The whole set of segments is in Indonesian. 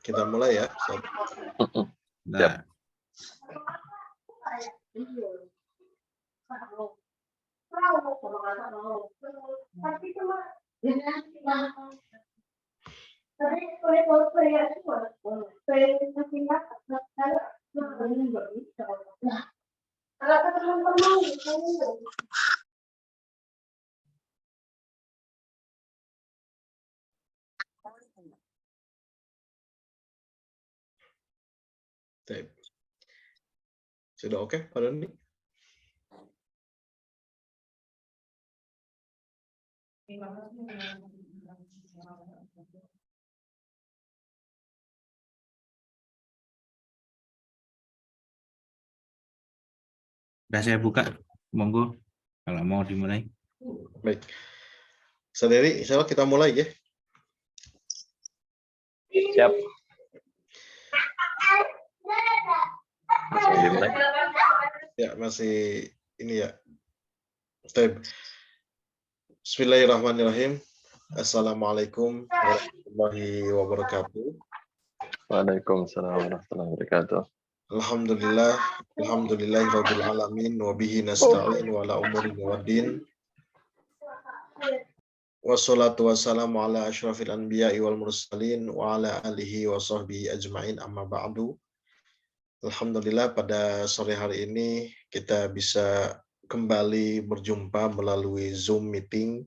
Kita mulai ya. Nah. Sudah oke, Pak Doni? Sudah saya buka, monggo kalau mau dimulai. Baik. Sendiri, insya Allah kita mulai ya. Siap. Langsung dimulai. Ya, masih ini ya. Baik. Bismillahirrahmanirrahim. Assalamualaikum warahmatullahi wabarakatuh. Waalaikumsalam warahmatullahi wabarakatuh. Alhamdulillahirabbil alamin wa bihi nasta'in wa ala umuri waddin. Wassalatu wassalamu ala asyrafil anbiya'i wal mursalin wa ala alihi wa sahbihi ajma'in, amma ba'du. Alhamdulillah, pada sore hari ini kita bisa kembali berjumpa melalui Zoom meeting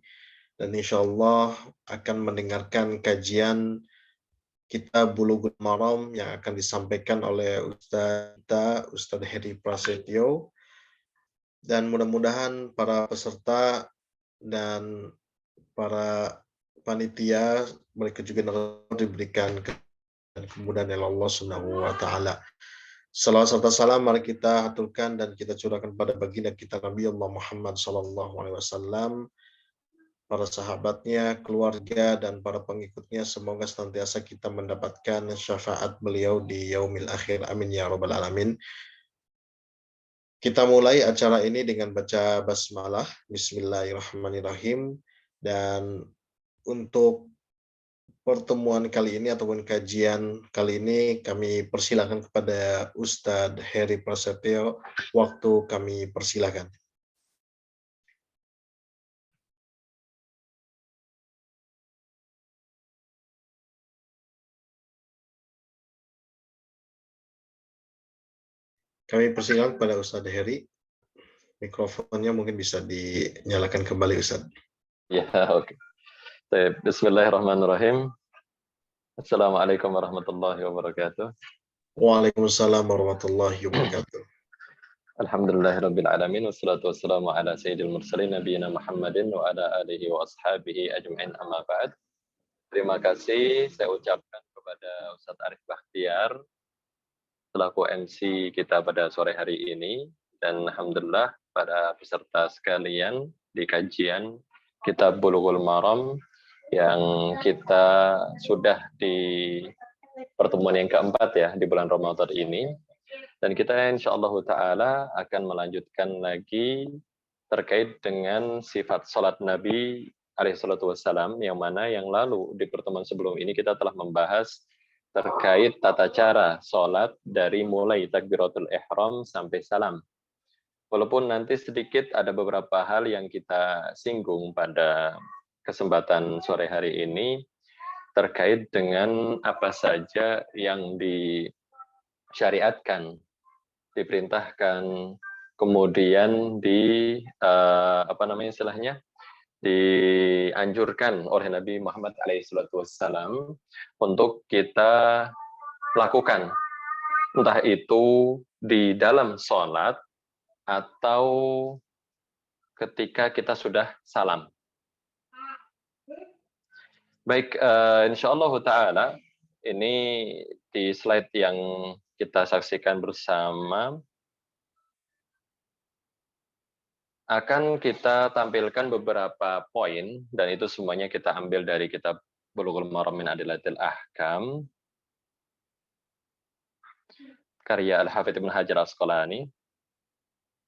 dan insya Allah akan mendengarkan kajian Kitab Bulughul Maram yang akan disampaikan oleh Ustadz Heri Prasetyo, dan mudah-mudahan para peserta dan para panitia mereka juga diberikan kemudahan oleh Allah Subhanahu wa taala. Salawat serta salam mari kita aturkan dan kita curahkan pada baginda kita Nabi Allah Muhammad sallallahu alaihi wasallam, para sahabatnya, keluarga, dan para pengikutnya. Semoga senantiasa kita mendapatkan syafaat beliau di yaumil akhir. Amin ya rabbal alamin. Kita mulai acara ini dengan baca basmalah. Bismillahirrahmanirrahim. Dan untuk pertemuan kali ini ataupun kajian kali ini kami persilakan kepada Ustadz Heri Prasetyo. Waktu kami persilakan. Kami persilakan kepada Ustadz Heri. Mikrofonnya mungkin bisa dinyalakan kembali, Ustadz. Ya, oke. Bismillahirrahmanirrahim. Assalamualaikum warahmatullahi wabarakatuh. Waalaikumsalam warahmatullahi wabarakatuh. Alhamdulillahirabbil alamin wassalatu wassalamu ala sayyidil mursalin nabiyina Muhammadin wa ala alihi wa ashabihi ajmain, amma ba'd. Terima kasih saya ucapkan kepada Ustadz Arif Bakhtiar selaku MC kita pada sore hari ini, dan alhamdulillah para peserta sekalian di kajian Kitab Bulughul Maram yang kita sudah di pertemuan yang keempat ya di bulan Ramadan ini, dan kita insyaallah ta'ala akan melanjutkan lagi terkait dengan sifat salat Nabi alaihissalatu wassalam, yang mana yang lalu di pertemuan sebelum ini kita telah membahas terkait tata cara salat dari mulai takbiratul ihram sampai salam. Walaupun nanti sedikit ada beberapa hal yang kita singgung pada kesempatan sore hari ini terkait dengan apa saja yang disyariatkan, diperintahkan, kemudian dianjurkan oleh Nabi Muhammad SAW untuk kita lakukan, entah itu di dalam sholat atau ketika kita sudah salam. Baik, insyaallah ta'ala ini di slide yang kita saksikan bersama akan kita tampilkan beberapa poin, dan itu semuanya kita ambil dari kitab Bulughul Maram min Adillatil Ahkam karya Al-Hafidz Ibnu Hajar Asqalani.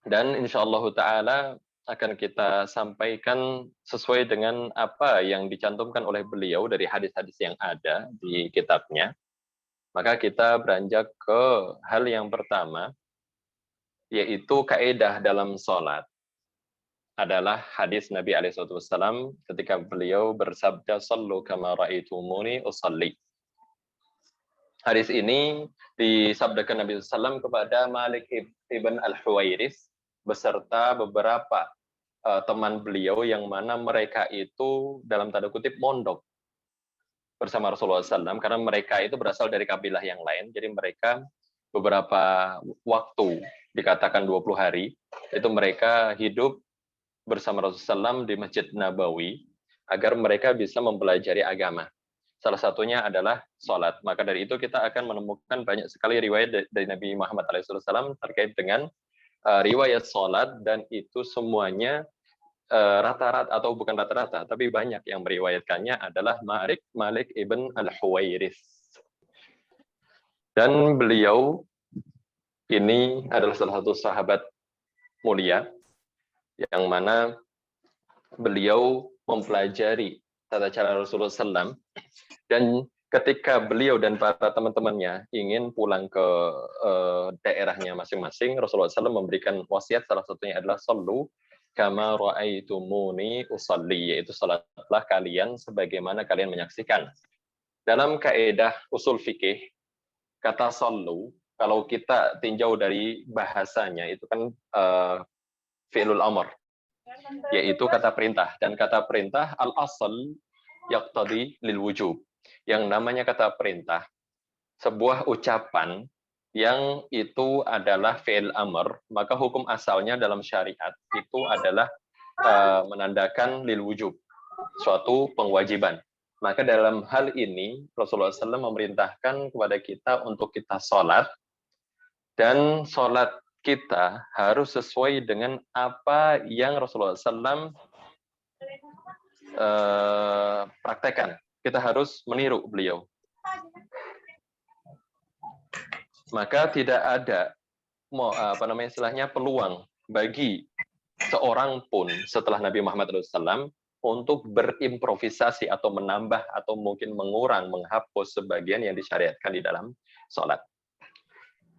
Dan insyaallah ta'ala akan kita sampaikan sesuai dengan apa yang dicantumkan oleh beliau dari hadis-hadis yang ada di kitabnya. Maka kita beranjak ke hal yang pertama, yaitu kaidah dalam sholat. Adalah hadis Nabi SAW ketika beliau bersabda, "Sallu kama ra'aitumuni usalli." Hadis ini disabdakan Nabi SAW kepada Malik ibn Al-Huwairis beserta beberapa teman beliau yang mana mereka itu dalam tanda kutip mondok bersama Rasulullah SAW karena mereka itu berasal dari kabilah yang lain. Jadi mereka beberapa waktu, dikatakan 20 hari, itu mereka hidup bersama Rasulullah SAW di Masjid Nabawi agar mereka bisa mempelajari agama. Salah satunya adalah sholat. Maka dari itu kita akan menemukan banyak sekali riwayat dari Nabi Muhammad SAW terkait dengan riwayat sholat, dan itu semuanya rata-rata, atau bukan rata-rata, tapi banyak yang meriwayatkannya adalah Malik ibn Al-Huwairis. Dan beliau ini adalah salah satu sahabat mulia yang mana beliau mempelajari tata cara Rasulullah SAW, dan ketika beliau dan para teman-temannya ingin pulang ke daerahnya masing-masing, Rasulullah SAW memberikan wasiat, salah satunya adalah sallu kama ra'aitumuni usalli, yaitu salatlah kalian sebagaimana kalian menyaksikan. Dalam kaidah usul fikih, kata sallu, kalau kita tinjau dari bahasanya, itu kan fi'lul amr, yaitu kata perintah. Dan kata perintah al-asal yaqtadi lil wujub. Yang namanya kata perintah, sebuah ucapan yang itu adalah fi'il amr, maka hukum asalnya dalam syariat itu adalah menandakan lil wujub, suatu pengwajiban. Maka dalam hal ini Rasulullah SAW memerintahkan kepada kita untuk kita sholat, dan sholat kita harus sesuai dengan apa yang Rasulullah SAW praktekkan. Kita harus meniru beliau. Maka tidak ada istilahnya peluang bagi seorang pun setelah Nabi Muhammad SAW untuk berimprovisasi atau menambah atau mungkin mengurang, menghapus sebagian yang disyariatkan di dalam sholat.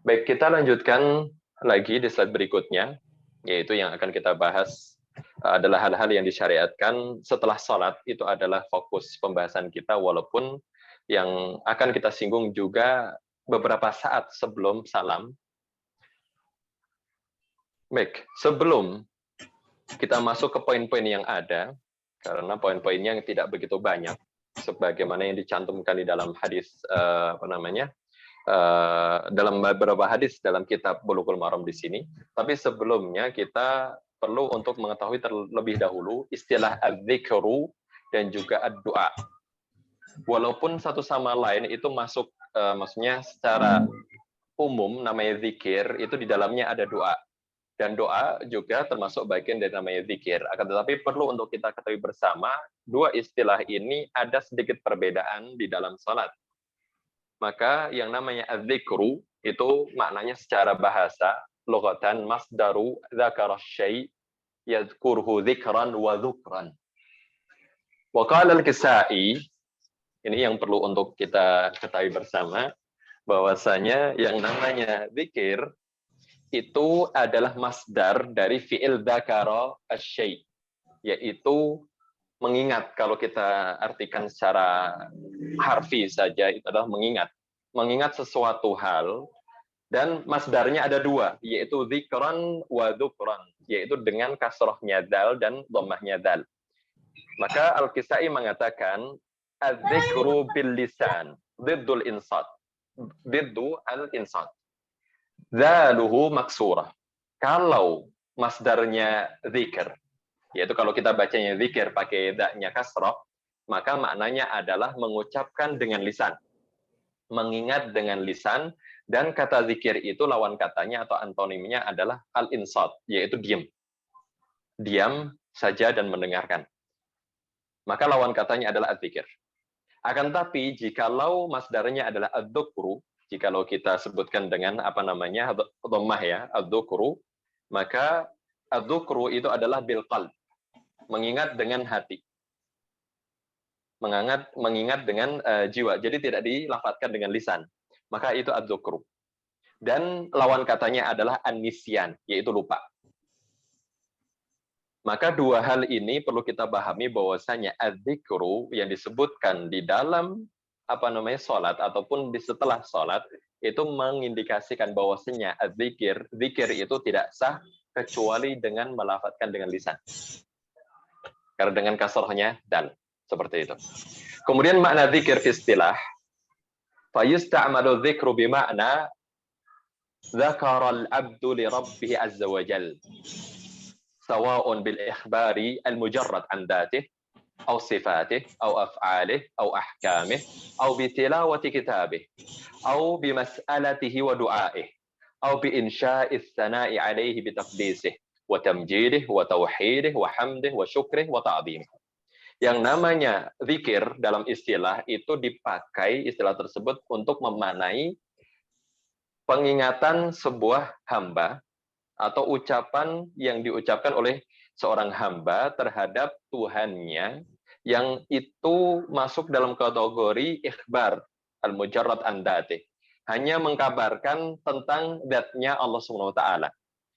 Baik, kita lanjutkan lagi di slide berikutnya, yaitu yang akan kita bahas adalah hal-hal yang disyariatkan setelah sholat. Itu adalah fokus pembahasan kita, walaupun yang akan kita singgung juga beberapa saat sebelum salam. Baik, sebelum kita masuk ke poin-poin yang ada, karena poin-poinnya yang tidak begitu banyak, sebagaimana yang dicantumkan di dalam hadis dalam beberapa hadis dalam kitab Bulughul Maram di sini. Tapi sebelumnya kita perlu untuk mengetahui terlebih dahulu istilah az-zikru dan juga ad-du'a. Walaupun satu sama lain itu masuk, maksudnya secara umum namanya zikir, itu di dalamnya ada doa. Dan doa juga termasuk bagian dari namanya zikir. Akan tetapi perlu untuk kita ketahui bersama, dua istilah ini ada sedikit perbedaan di dalam salat. Maka yang namanya az-zikru itu maknanya secara bahasa lughatan masdaru dzakara syai' yadhkuruhu dzikran wa dzukran. Wa qala al-Kisai, ini yang perlu untuk kita ketahui bersama, bahwasanya yang namanya zikir itu adalah masdar dari fi'il dzakara asy-syai', yaitu mengingat. Kalau kita artikan secara harfi saja, itu adalah mengingat sesuatu hal, dan masdarnya ada dua, yaitu dzikran wa dzukran, yaitu dengan kasrohnya dzal dan dhammahnya dzal. Maka Al-Kisai mengatakan az-zikru bil lisan diddul insat, diddu al-insat, dzaluhu maksurah. Kalau masdarnya zikr, yaitu kalau kita bacanya zikir pakai daknya kasroh, maka maknanya adalah mengucapkan dengan lisan, mengingat dengan lisan, dan kata zikir itu lawan katanya atau antonimnya adalah al-insat, yaitu diam. Diam saja dan mendengarkan. Maka lawan katanya adalah az-zikir. Akan tapi jikalau masdarnya adalah ad-dzukru, jikalau kita sebutkan dengan dhammah ya, ad-dzukru, maka Adzukru itu adalah bil qalb, mengingat dengan hati. Mengingat dengan jiwa. Jadi tidak dilafadzkan dengan lisan. Maka itu adzukru. Dan lawan katanya adalah an-nisyan, yaitu lupa. Maka dua hal ini perlu kita pahami bahwasanya adzikru yang disebutkan di dalam salat ataupun di setelah salat itu mengindikasikan bahwasanya zikir itu tidak sah kecuali dengan melafadzkan dengan lisan. Karena dengan kasrohnya dal, seperti itu. Kemudian makna zikir fi istilah, fa yusta'malu dzikru bi makna dzakara al-'abdu li rabbih 'azza wa jalla. Sawa'un bil ikhbari al-mujarrad 'an dzatihi أو صفاته أو أفعاله أو أحكامه أو بتلاوة كتابه أو بمسألته ودعائه أو بإنشاء الثناء عليه بتقديسه وتمجيده وتوحيده وحمده وشكره وتعظيمه. Yang namanya zikir dalam istilah itu dipakai istilah tersebut untuk memanai pengingatan sebuah hamba atau ucapan yang diucapkan oleh seorang hamba terhadap Tuhannya yang itu masuk dalam kategori ikhbar al-mujarrad an dzati. Hanya mengkabarkan tentang zatnya Allah Subhanahu wa taala.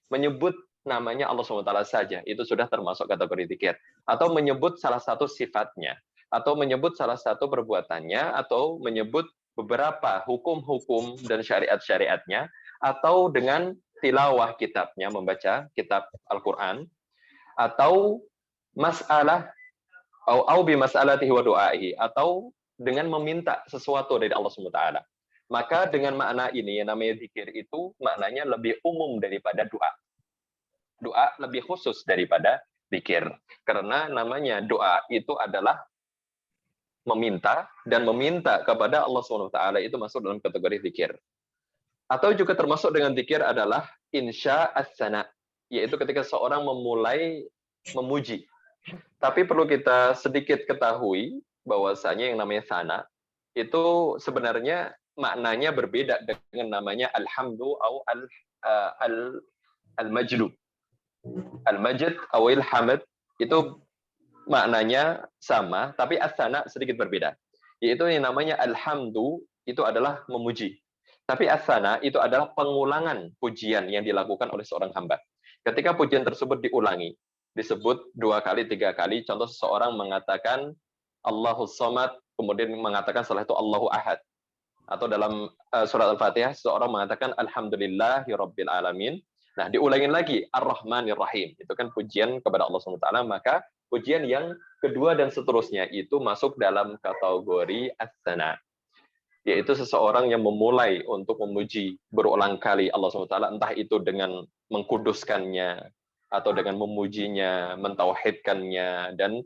Menyebut namanya Allah Subhanahu wa taala saja itu sudah termasuk kategori zikir, atau menyebut salah satu sifatnya, atau menyebut salah satu perbuatannya, atau menyebut beberapa hukum-hukum dan syariat-syariatnya, atau dengan tilawah kitabnya, membaca kitab Al-Qur'an, atau masalah au bi mas'alatihi wa du'aihi, atau dengan meminta sesuatu dari Allah Subhanahu wa taala. Maka dengan makna ini yang namanya zikir itu maknanya lebih umum daripada doa. Doa lebih khusus daripada zikir. Karena namanya doa itu adalah meminta, dan meminta kepada Allah Subhanahu wa taala itu masuk dalam kategori zikir. Atau juga termasuk dengan zikir adalah insya as-sana, yaitu ketika seorang memulai memuji. Tapi perlu kita sedikit ketahui bahwasanya yang namanya sana itu sebenarnya maknanya berbeda dengan namanya alhamdu atau al-majdu. Al-majd atau al-hamd itu maknanya sama, tapi as-sana sedikit berbeda. Yaitu yang namanya alhamdu itu adalah memuji. Tapi as-sana itu adalah pengulangan pujian yang dilakukan oleh seorang hamba. Ketika pujian tersebut diulangi, disebut 2 kali, 3 kali, contoh seseorang mengatakan Allahus Samad, kemudian mengatakan setelah itu Allahu Ahad. Atau dalam surat Al-Fatihah, seseorang mengatakan Alhamdulillahi Rabbil Alamin. Nah, diulangin lagi Ar-Rahmanir Rahim. Itu kan pujian kepada Allah SWT. Maka pujian yang kedua dan seterusnya itu masuk dalam kategori as-sana. Yaitu seseorang yang memulai untuk memuji berulang kali Allah SWT, entah itu dengan mengkuduskannya, atau dengan memujinya, mentauhidkannya, dan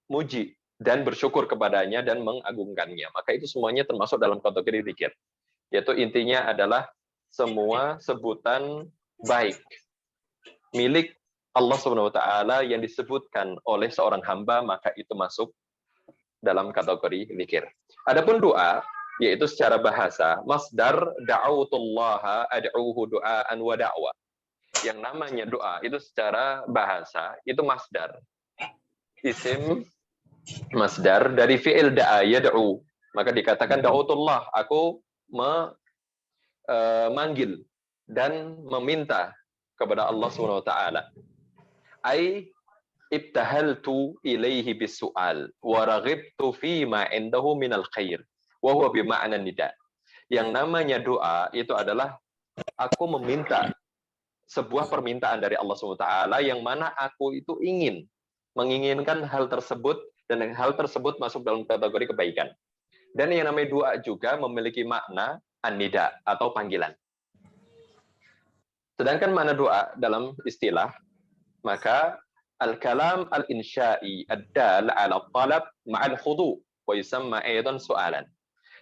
memuji dan bersyukur kepadanya dan mengagungkannya. Maka itu semuanya termasuk dalam kategori zikir. Yaitu intinya adalah semua sebutan baik milik Allah Subhanahu wa taala yang disebutkan oleh seorang hamba, maka itu masuk dalam kategori zikir. Adapun doa, yaitu secara bahasa, masdar da'autullaha ad'uhu du'aan wa da'wa. Yang namanya doa itu secara bahasa itu masdar. Isim masdar dari fi'il da'a yad'u. Maka dikatakan da'autullah, aku memanggil dan meminta kepada Allah Subhanahu wa taala. Ai ibtahaltu ilaihi bisu'al wa raghibtu fi ma indahu minal khair wa huwa bi ma'na nida. Yang namanya doa itu adalah aku meminta sebuah permintaan dari Allah Subhanahu wa taala yang mana aku itu menginginkan hal tersebut, dan hal tersebut masuk dalam kategori kebaikan. Dan yang namanya doa juga memiliki makna an-nida atau panggilan. Sedangkan makna doa dalam istilah, maka al-kalam al-insya'i ad-dal 'ala talab ma'al khudu' wa yusamma aidan su'alan.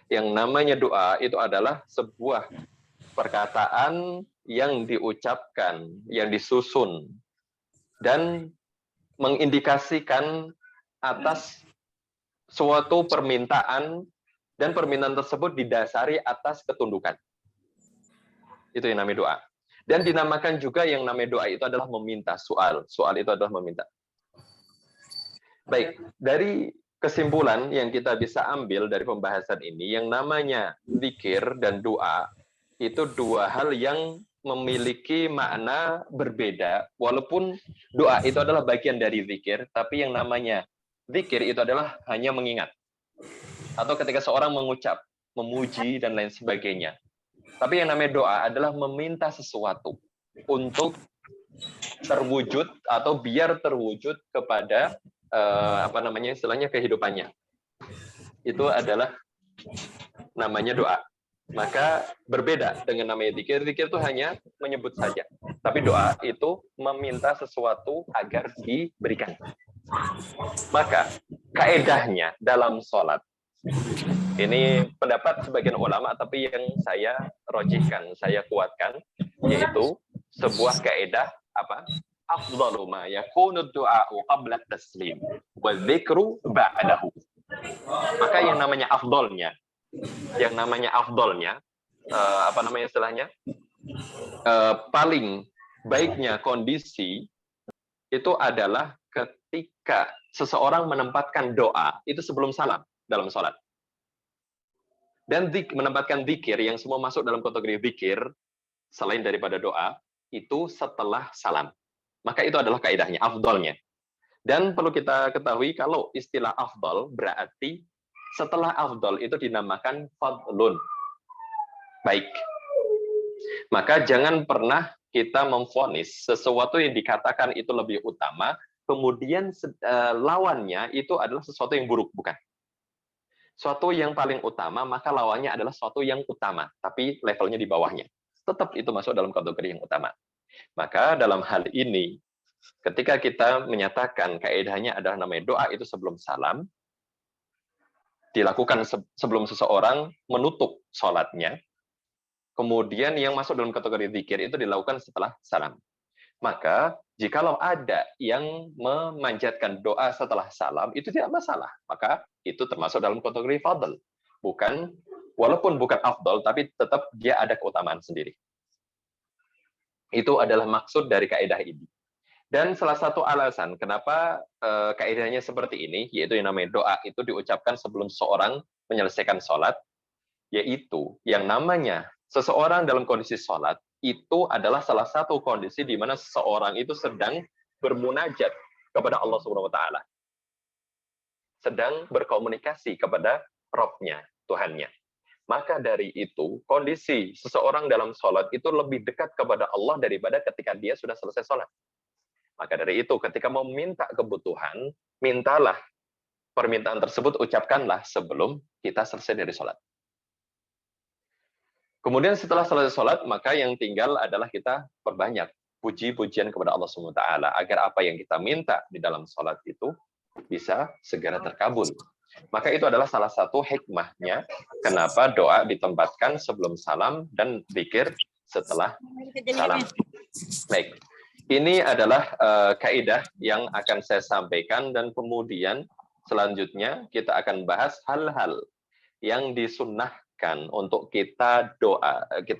Yang namanya doa itu adalah sebuah perkataan yang diucapkan, yang disusun dan mengindikasikan atas suatu permintaan, dan permintaan tersebut didasari atas ketundukan. Itu yang namanya doa. Dan dinamakan juga yang namanya doa itu adalah meminta, soal. Soal itu adalah meminta. Baik, dari kesimpulan yang kita bisa ambil dari pembahasan ini, yang namanya zikir dan doa, itu dua hal yang memiliki makna berbeda, walaupun doa itu adalah bagian dari zikir, tapi yang namanya zikir itu adalah hanya mengingat. Atau ketika seorang mengucap, memuji, dan lain sebagainya. Tapi yang namanya doa adalah meminta sesuatu untuk terwujud atau biar terwujud kepada istilahnya kehidupannya. Itu adalah namanya doa. Maka berbeda dengan namanya zikir. Zikir itu hanya menyebut saja. Tapi doa itu meminta sesuatu agar diberikan. Maka kaedahnya dalam sholat, ini pendapat sebagian ulama, tapi yang saya rojihkan, saya kuatkan, yaitu sebuah kaedah apa? Afdalu ma yakunu du'a'u qabla taslim wa dzikru ba'dahu. Maka yang namanya afdolnya, istilahnya, paling baiknya kondisi itu adalah ketika seseorang menempatkan doa itu sebelum salam dalam sholat. Dan menempatkan zikir yang semua masuk dalam kategori zikir selain daripada doa itu setelah salam. Maka itu adalah kaidahnya, afdolnya. Dan perlu kita ketahui kalau istilah afdol berarti setelah afdol itu dinamakan fadlun. Baik. Maka jangan pernah kita memvonis sesuatu yang dikatakan itu lebih utama, kemudian lawannya itu adalah sesuatu yang buruk, bukan. Suatu yang paling utama, maka lawannya adalah suatu yang utama, tapi levelnya di bawahnya. Tetap itu masuk dalam kategori yang utama. Maka dalam hal ini, ketika kita menyatakan kaedahnya adalah namanya doa itu sebelum salam, dilakukan sebelum seseorang menutup sholatnya, kemudian yang masuk dalam kategori zikir itu dilakukan setelah salam. Maka, jikalau ada yang memanjatkan doa setelah salam, itu tidak masalah. Maka, itu termasuk dalam kategori fadl. Walaupun bukan afdal, tapi tetap dia ada keutamaan sendiri. Itu adalah maksud dari kaidah ini. Dan salah satu alasan kenapa kaidahnya seperti ini, yaitu yang namanya doa itu diucapkan sebelum seseorang menyelesaikan sholat, yaitu yang namanya seseorang dalam kondisi sholat, itu adalah salah satu kondisi di mana seseorang itu sedang bermunajat kepada Allah Subhanahu wa taala. Sedang berkomunikasi kepada Rabb-nya, Tuhannya. Maka dari itu, kondisi seseorang dalam sholat itu lebih dekat kepada Allah daripada ketika dia sudah selesai sholat. Maka dari itu, ketika mau minta kebutuhan, mintalah permintaan tersebut, ucapkanlah sebelum kita selesai dari sholat. Kemudian setelah selesai sholat, maka yang tinggal adalah kita perbanyak puji-pujian kepada Allah SWT, agar apa yang kita minta di dalam sholat itu bisa segera terkabul. Maka itu adalah salah satu hikmahnya, kenapa doa ditempatkan sebelum salam dan zikir setelah salam. Baik, ini adalah kaidah yang akan saya sampaikan, dan kemudian selanjutnya kita akan bahas hal-hal yang disunnahkan untuk kita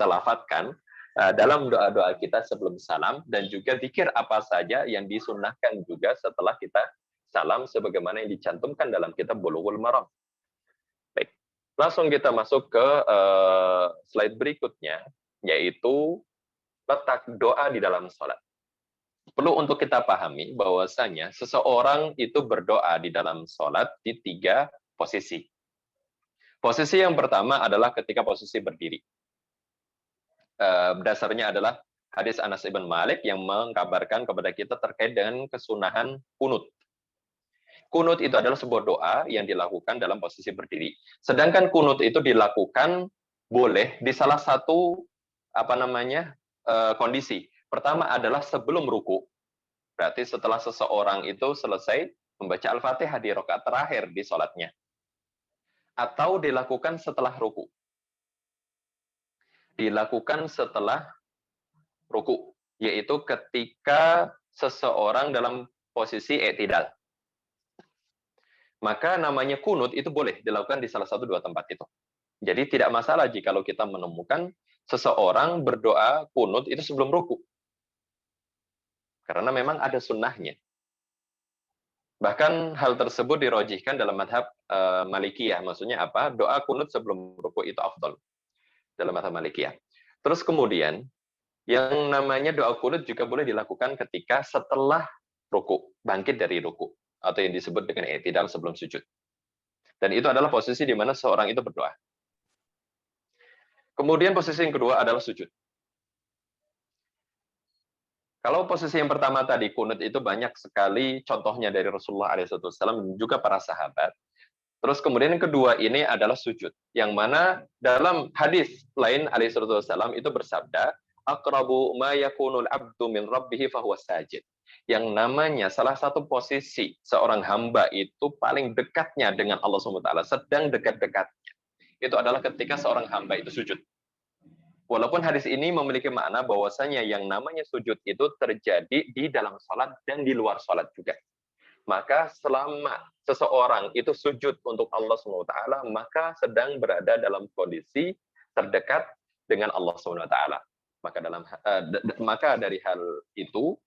lafadzkan dalam doa-doa kita sebelum salam, dan juga zikir apa saja yang disunnahkan juga setelah kita salam sebagaimana yang dicantumkan dalam kitab Bulughul Maram. Baik, langsung kita masuk ke slide berikutnya, yaitu letak doa di dalam sholat. Perlu untuk kita pahami bahwasanya seseorang itu berdoa di dalam sholat di 3 posisi. Posisi yang pertama adalah ketika posisi berdiri. Dasarnya adalah hadis Anas ibn Malik yang mengkabarkan kepada kita terkait dengan kesunahan kunut. Kunut itu adalah sebuah doa yang dilakukan dalam posisi berdiri. Sedangkan kunut itu dilakukan boleh di salah satu kondisi. Pertama adalah sebelum ruku. Berarti setelah seseorang itu selesai membaca Al-Fatihah di rakaat terakhir di sholatnya. Atau dilakukan setelah ruku. Dilakukan setelah ruku, yaitu ketika seseorang dalam posisi i'tidal. Maka namanya kunut itu boleh dilakukan di salah satu 2 tempat itu. Jadi tidak masalah jika kita menemukan seseorang berdoa kunut itu sebelum ruku. Karena memang ada sunnahnya. Bahkan hal tersebut dirojihkan dalam madhab Malikiyah. Maksudnya apa? Doa kunut sebelum ruku itu afdal dalam madhab Malikiyah. Terus kemudian, yang namanya doa kunut juga boleh dilakukan ketika setelah ruku, bangkit dari ruku, atau yang disebut dengan i'tidal sebelum sujud. Dan itu adalah posisi di mana seorang itu berdoa. Kemudian posisi yang kedua adalah sujud. Kalau posisi yang pertama tadi, kunut itu banyak sekali contohnya dari Rasulullah SAW dan juga para sahabat. Terus kemudian yang kedua ini adalah sujud. Yang mana dalam hadis lain SAW itu bersabda, aqrabu ma yakunul abdu min rabbih fahuwa sajid. Yang namanya salah satu posisi seorang hamba itu paling dekatnya dengan Allah SWT, sedang dekat-dekatnya. Itu adalah ketika seorang hamba itu sujud. Walaupun hadis ini memiliki makna bahwasanya yang namanya sujud itu terjadi di dalam sholat dan di luar sholat juga. Maka selama seseorang itu sujud untuk Allah SWT, maka sedang berada dalam kondisi terdekat dengan Allah SWT. Maka dari hal itu,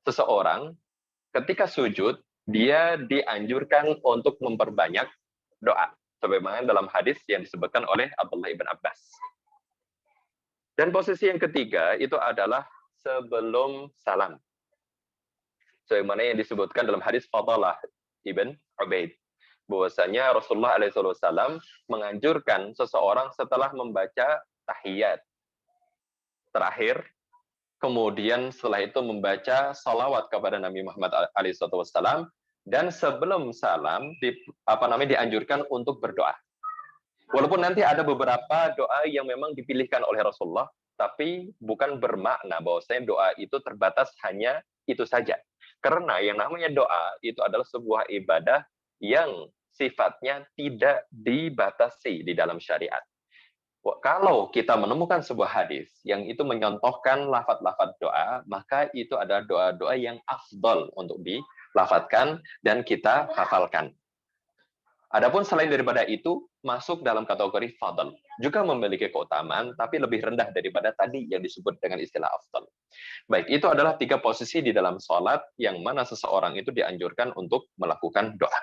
seseorang ketika sujud, dia dianjurkan untuk memperbanyak doa. Sebagaimana dalam hadis yang disebutkan oleh Abdullah ibn Abbas. Dan posisi yang ketiga itu adalah sebelum salam. Sebagaimana yang disebutkan dalam hadis Fadalah ibn Ubaid. Bahwasanya Rasulullah SAW menganjurkan seseorang setelah membaca tahiyat terakhir, kemudian setelah itu membaca salawat kepada Nabi Muhammad SAW, dan sebelum salam dianjurkan untuk berdoa. Walaupun nanti ada beberapa doa yang memang dipilihkan oleh Rasulullah, tapi bukan bermakna bahwasanya doa itu terbatas hanya itu saja. Karena yang namanya doa itu adalah sebuah ibadah yang sifatnya tidak dibatasi di dalam syariat. Kalau kita menemukan sebuah hadis yang itu menyontohkan lafaz-lafaz doa, maka itu adalah doa-doa yang afdal untuk dilafadzkan dan kita hafalkan. Adapun selain daripada itu, masuk dalam kategori fadl. Juga memiliki keutamaan, tapi lebih rendah daripada tadi yang disebut dengan istilah afdal. Baik, itu adalah 3 posisi di dalam sholat yang mana seseorang itu dianjurkan untuk melakukan doa.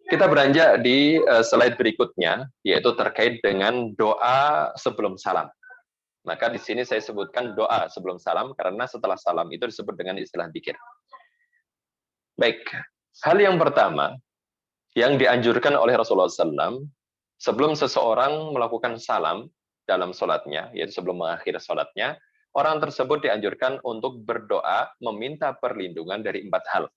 Kita beranjak di slide berikutnya, yaitu terkait dengan doa sebelum salam. Maka di sini saya sebutkan doa sebelum salam, karena setelah salam itu disebut dengan istilah dzikir. Baik, hal yang pertama, yang dianjurkan oleh Rasulullah SAW, sebelum seseorang melakukan salam dalam sholatnya, yaitu sebelum mengakhiri sholatnya, orang tersebut dianjurkan untuk berdoa meminta perlindungan dari 4 hal.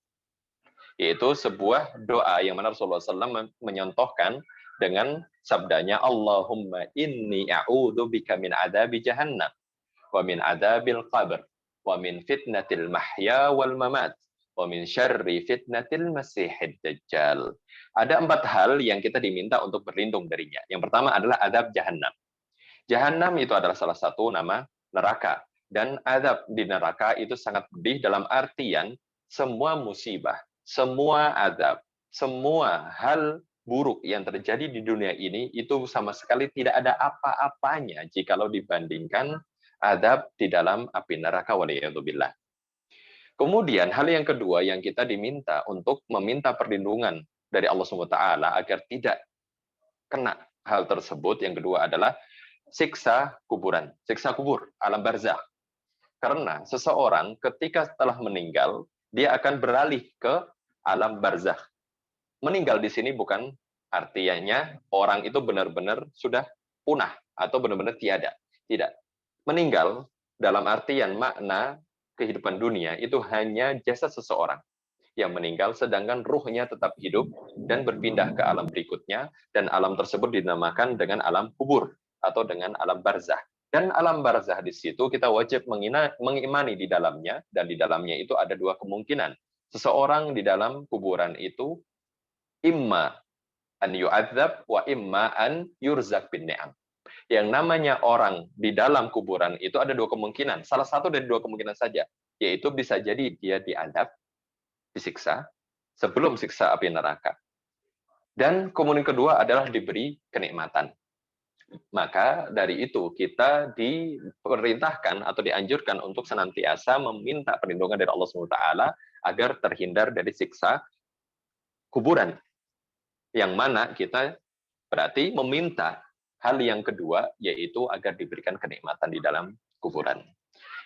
Yaitu sebuah doa yang mana Rasulullah SAW menyontohkan dengan sabdanya, Allahumma inni a'udhu bika min adabi jahannam, wa min adabil qabr, wa min fitnatil mahya wal mamat, wa min syarri fitnatil masihid dajjal. Ada 4 hal yang kita diminta untuk berlindung darinya. Yang pertama adalah adab jahannam. Jahannam itu adalah salah satu nama neraka. Dan adab di neraka itu sangat pedih dalam artian semua musibah, semua adab, semua hal buruk yang terjadi di dunia ini itu sama sekali tidak ada apa-apanya jikalau dibandingkan adab di dalam api neraka, waliyadzubillah. Kemudian hal yang kedua yang kita diminta untuk meminta perlindungan dari Allah SWT agar tidak kena hal tersebut, yang kedua adalah siksa kuburan, siksa kubur, alam barzakh. Karena seseorang ketika setelah meninggal, dia akan beralih ke alam barzakh. Meninggal di sini bukan artinya orang itu benar-benar sudah punah atau benar-benar tiada. Tidak. Meninggal dalam artian makna kehidupan dunia itu hanya jasad seseorang yang meninggal, sedangkan ruhnya tetap hidup dan berpindah ke alam berikutnya, dan alam tersebut dinamakan dengan alam kubur atau dengan alam barzakh. Dan alam barzakh di situ kita wajib mengimani di dalamnya, dan di dalamnya itu ada 2 kemungkinan. Seseorang di dalam kuburan itu imma an yu'adzab wa imma an yurzak bin ni'am. Yang namanya orang di dalam kuburan itu ada 2 kemungkinan. Salah satu dari 2 kemungkinan saja, yaitu bisa jadi dia diadab, disiksa, sebelum siksa api neraka. Dan kemungkinan kedua adalah diberi kenikmatan. Maka dari itu kita diperintahkan atau dianjurkan untuk senantiasa meminta perlindungan dari Allah SWT agar terhindar dari siksa kuburan. Yang mana kita berarti meminta hal yang kedua, yaitu agar diberikan kenikmatan di dalam kuburan.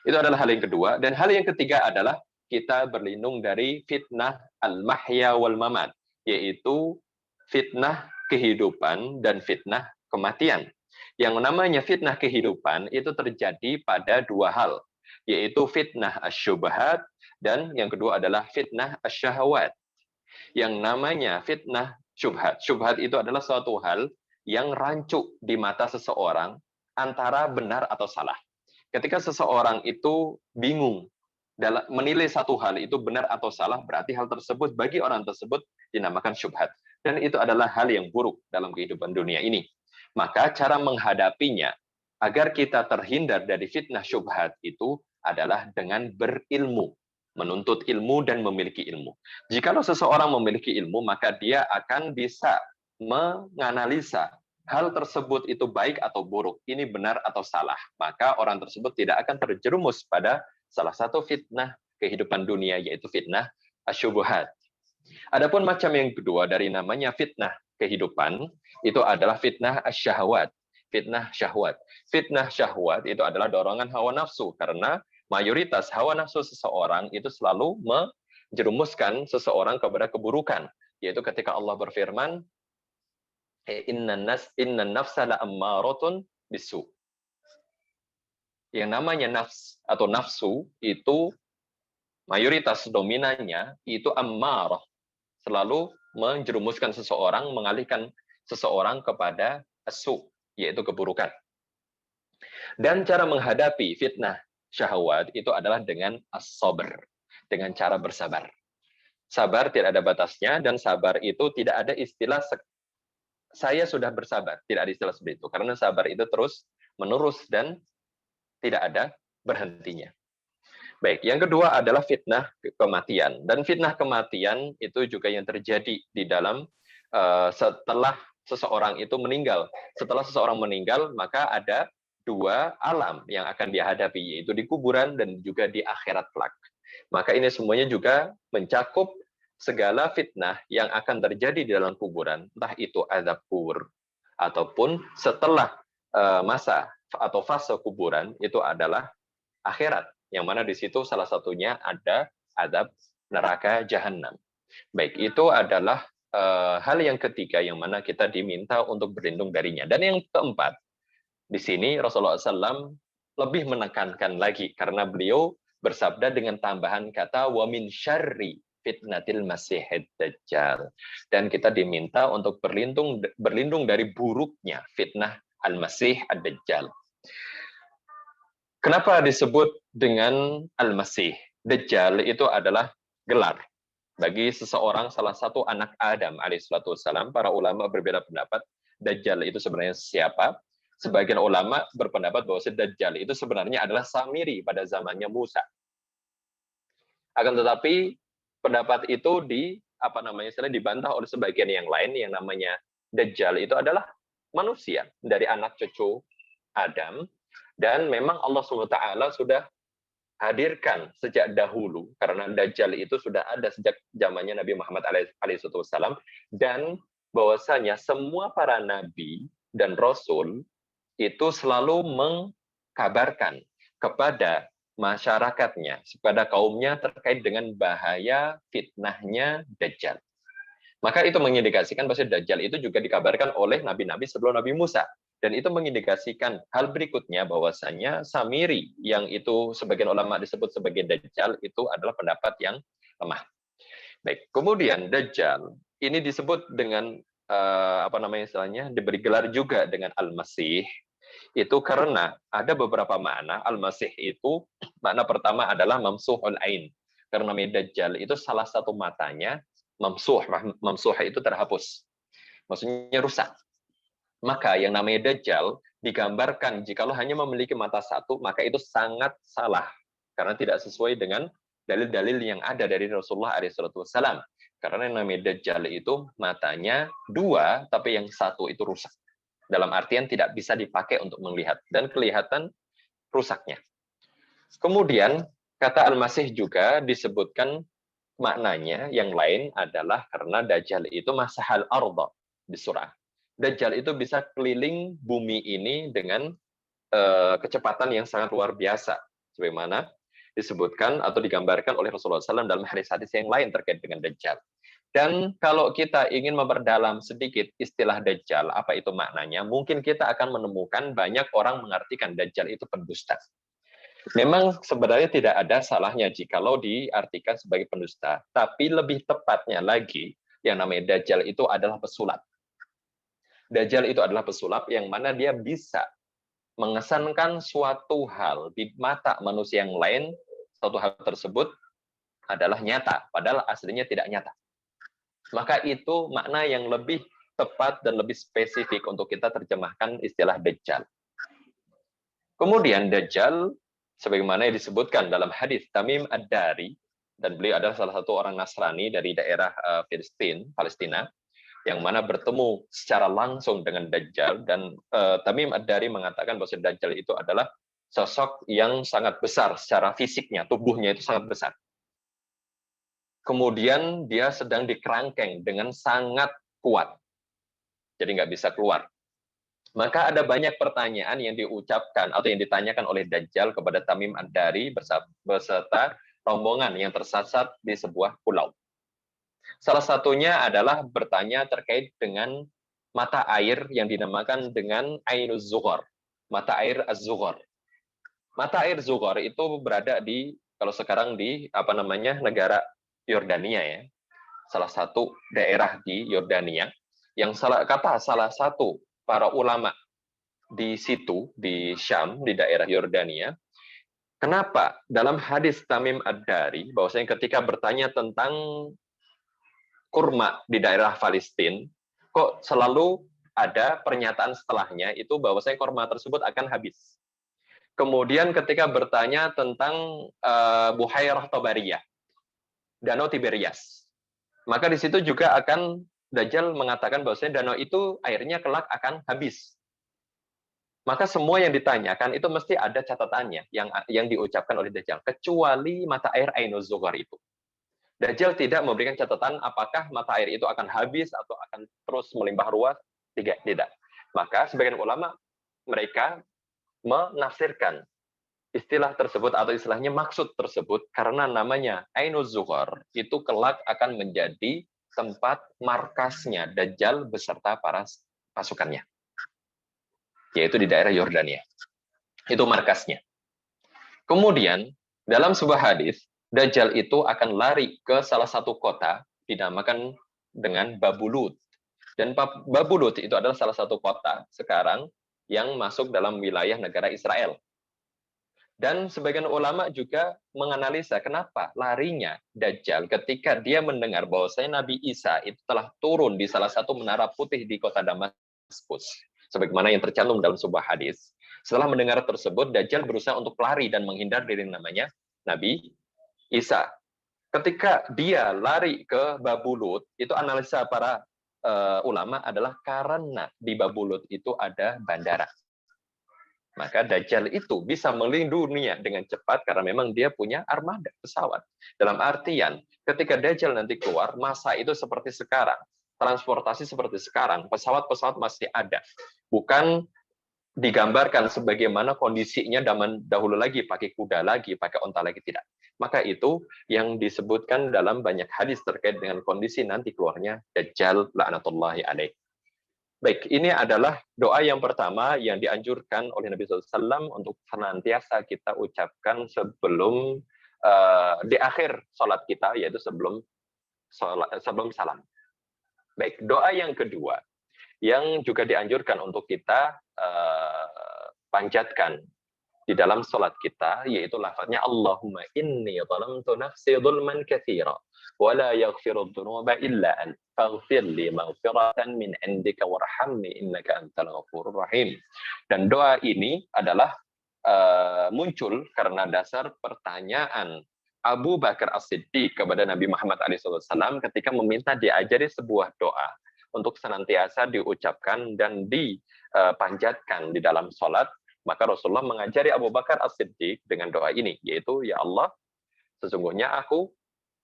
Itu adalah hal yang kedua. Dan hal yang ketiga adalah kita berlindung dari fitnah al-mahya wal mamat, yaitu fitnah kehidupan dan fitnah kematian. Yang namanya fitnah kehidupan itu terjadi pada dua hal, yaitu fitnah asyubhat dan yang kedua adalah fitnah asyahawat. Yang namanya fitnah syubhat. Syubhat itu adalah suatu hal yang rancu di mata seseorang antara benar atau salah. Ketika seseorang itu bingung dalam menilai satu hal itu benar atau salah, berarti hal tersebut bagi orang tersebut dinamakan syubhat. Dan itu adalah hal yang buruk dalam kehidupan dunia ini. Maka cara menghadapinya agar kita terhindar dari fitnah syubhat itu adalah dengan berilmu, menuntut ilmu dan memiliki ilmu. Jikalau seseorang memiliki ilmu, maka dia akan bisa menganalisa hal tersebut itu baik atau buruk, ini benar atau salah. Maka orang tersebut tidak akan terjerumus pada salah satu fitnah kehidupan dunia, yaitu fitnah asyubuhat. Adapun macam yang kedua dari namanya fitnah kehidupan, itu adalah fitnah asyahwat. Fitnah syahwat. Fitnah syahwat itu adalah dorongan hawa nafsu, karena mayoritas hawa nafsu seseorang itu selalu menjerumuskan seseorang kepada keburukan, yaitu ketika Allah berfirman, inna nafsa la ammaratun bisu. Yang namanya nafs atau nafsu itu mayoritas dominannya itu ammarah, selalu menjerumuskan seseorang, mengalihkan seseorang kepada asu, yaitu keburukan. Dan cara menghadapi fitnah syahwat itu adalah dengan as-sabr, dengan cara bersabar. Sabar tidak ada batasnya, dan sabar itu tidak ada istilah saya sudah bersabar, tidak ada istilah seperti itu, karena sabar itu terus menerus dan tidak ada berhentinya. Baik, yang kedua adalah fitnah kematian. Dan fitnah kematian itu juga yang terjadi di dalam setelah seseorang itu meninggal. Setelah seseorang meninggal, maka ada dua alam yang akan dihadapi, yaitu di kuburan dan juga di akhirat kelak. Maka ini semuanya juga mencakup segala fitnah yang akan terjadi di dalam kuburan, entah itu azab kubur, ataupun setelah masa atau fase kuburan, itu adalah akhirat, yang mana di situ salah satunya ada azab neraka jahanam. Baik, itu adalah hal yang ketiga yang mana kita diminta untuk berlindung darinya. Dan yang keempat, di sini Rasulullah SAW lebih menekankan lagi, karena beliau bersabda dengan tambahan kata wa min syarri fitnatil masihid dajjal. Dan kita diminta untuk berlindung dari buruknya fitnah al-masih ad-dajjal. Kenapa disebut dengan al-masih? Dajjal itu adalah gelar bagi seseorang, salah satu anak Adam alaihissalam. Para ulama berbeda pendapat Dajjal itu sebenarnya siapa. Sebagian ulama berpendapat bahwa Dajjal itu sebenarnya adalah Samiri pada zamannya Musa. Akan tetapi pendapat itu dibantah oleh sebagian yang lain, yang namanya Dajjal itu adalah manusia dari anak cucu Adam. Dan memang Allah SWT sudah hadirkan sejak dahulu, karena Dajjal itu sudah ada sejak zamannya Nabi Muhammad alaihissalam, dan bahwasanya semua para nabi dan rasul itu selalu mengkabarkan kepada masyarakatnya, kepada kaumnya terkait dengan bahaya fitnahnya Dajjal. Maka itu mengindikasikan bahwa Dajjal itu juga dikabarkan oleh nabi-nabi sebelum Nabi Musa. Dan itu mengindikasikan hal berikutnya, bahwasanya Samiri, yang itu sebagian ulama disebut sebagai Dajjal, itu adalah pendapat yang lemah. Baik, kemudian Dajjal ini disebut dengan diberi gelar juga dengan Al-Masih, itu karena ada beberapa makna. Al-Masih itu makna pertama adalah mamsuhul ain, karena Dajjal itu salah satu matanya mamsuh itu terhapus, maksudnya rusak. Maka yang namanya Dajjal digambarkan jikalau hanya memiliki mata satu, maka itu sangat salah, karena tidak sesuai dengan dalil-dalil yang ada dari Rasulullah SAW. Karena yang namanya Dajjal itu matanya dua, tapi yang satu itu rusak. Dalam artian tidak bisa dipakai untuk melihat dan kelihatan rusaknya. Kemudian kata Al-Masih juga disebutkan maknanya yang lain adalah karena Dajjal itu masahal arda di surah. Dajjal itu bisa keliling bumi ini dengan kecepatan yang sangat luar biasa. Sebagaimana disebutkan atau digambarkan oleh Rasulullah SAW dalam hadis-hadis yang lain terkait dengan Dajjal. Dan kalau kita ingin memperdalam sedikit istilah Dajjal, apa itu maknanya, mungkin kita akan menemukan banyak orang mengartikan Dajjal itu pendusta. Memang sebenarnya tidak ada salahnya jikalau diartikan sebagai pendusta, tapi lebih tepatnya lagi, yang namanya Dajjal itu adalah pesulap. Dajjal itu adalah pesulap yang mana dia bisa mengesankan suatu hal di mata manusia yang lain, suatu hal tersebut adalah nyata, padahal aslinya tidak nyata. Maka itu makna yang lebih tepat dan lebih spesifik untuk kita terjemahkan istilah Dajjal. Kemudian Dajjal, sebagaimana yang disebutkan dalam hadis Tamim Ad-Dari, dan beliau adalah salah satu orang Nasrani dari daerah Palestina, yang mana bertemu secara langsung dengan Dajjal, dan Tamim Ad-Dari mengatakan bahwa Dajjal itu adalah sosok yang sangat besar secara fisiknya, tubuhnya itu sangat besar. Kemudian dia sedang dikerangkeng dengan sangat kuat, jadi nggak bisa keluar. Maka ada banyak pertanyaan yang diucapkan atau yang ditanyakan oleh Dajjal kepada Tamim Ad-Dari beserta rombongan yang tersasar di sebuah pulau. Salah satunya adalah bertanya terkait dengan mata air yang dinamakan dengan Ainuz Zughar, mata air Az-Zughar. Mata air Zughar itu berada di, kalau sekarang di negara Yordania ya, salah satu daerah di Yordania, yang salah satu para ulama di situ, di Syam, di daerah Yordania. Kenapa? Dalam hadis Tamim Ad-Dari, bahwasanya ketika bertanya tentang kurma di daerah Palestina, kok selalu ada pernyataan setelahnya itu bahwasanya kurma tersebut akan habis. Kemudian ketika bertanya tentang Buhairah Tabariyah, Danau Tiberias, maka di situ juga akan Dajjal mengatakan bahwasanya danau itu airnya kelak akan habis. Maka semua yang ditanyakan itu mesti ada catatannya yang diucapkan oleh Dajjal, kecuali mata air Ainuz Zughar itu. Dajjal tidak memberikan catatan apakah mata air itu akan habis atau akan terus melimpah ruah, tidak. Maka sebagian ulama mereka menafsirkan istilah tersebut atau istilahnya maksud tersebut karena namanya Ainuz Zughar itu kelak akan menjadi tempat markasnya Dajjal beserta para pasukannya, yaitu di daerah Yordania. Itu markasnya. Kemudian dalam sebuah hadis, Dajjal itu akan lari ke salah satu kota dinamakan dengan Babulut. Dan Babulut itu adalah salah satu kota sekarang yang masuk dalam wilayah negara Israel. Dan sebagian ulama juga menganalisa kenapa larinya Dajjal ketika dia mendengar bahwasanya Nabi Isa itu telah turun di salah satu menara putih di kota Damaskus, sebagaimana yang tercantum dalam sebuah hadis. Setelah mendengar tersebut, Dajjal berusaha untuk lari dan menghindar dari namanya Nabi Isa. Ketika dia lari ke Babulut, itu analisa para ulama adalah karena di Babulut itu ada bandara. Maka Dajjal itu bisa melindungi dunia dengan cepat karena memang dia punya armada pesawat. Dalam artian, ketika Dajjal nanti keluar, masa itu seperti sekarang, transportasi seperti sekarang, pesawat-pesawat masih ada. Bukan digambarkan sebagaimana kondisinya zaman dahulu lagi, pakai kuda lagi, pakai onta lagi, tidak. Maka itu yang disebutkan dalam banyak hadis terkait dengan kondisi nanti keluarnya Dajjal la'natullahi alaih. Baik, ini adalah doa yang pertama yang dianjurkan oleh Nabi SAW untuk senantiasa kita ucapkan sebelum di akhir sholat kita, yaitu sebelum salam. Baik, doa yang kedua yang juga dianjurkan untuk kita panjatkan di dalam sholat kita, yaitu lafaznya Allahumma inni zalamtu nafsi zulman katsira wa la yaghfiru dzunuba illa anta faghfir li maghfiratan min indika warhamni innaka antal ghafurur rahim. Dan doa ini adalah muncul karena dasar pertanyaan Abu Bakar As-Siddiq kepada Nabi Muhammad SAW ketika meminta diajari sebuah doa untuk senantiasa diucapkan dan dipanjatkan di dalam sholat, maka Rasulullah mengajari Abu Bakar As-Siddiq dengan doa ini, yaitu, ya Allah, sesungguhnya aku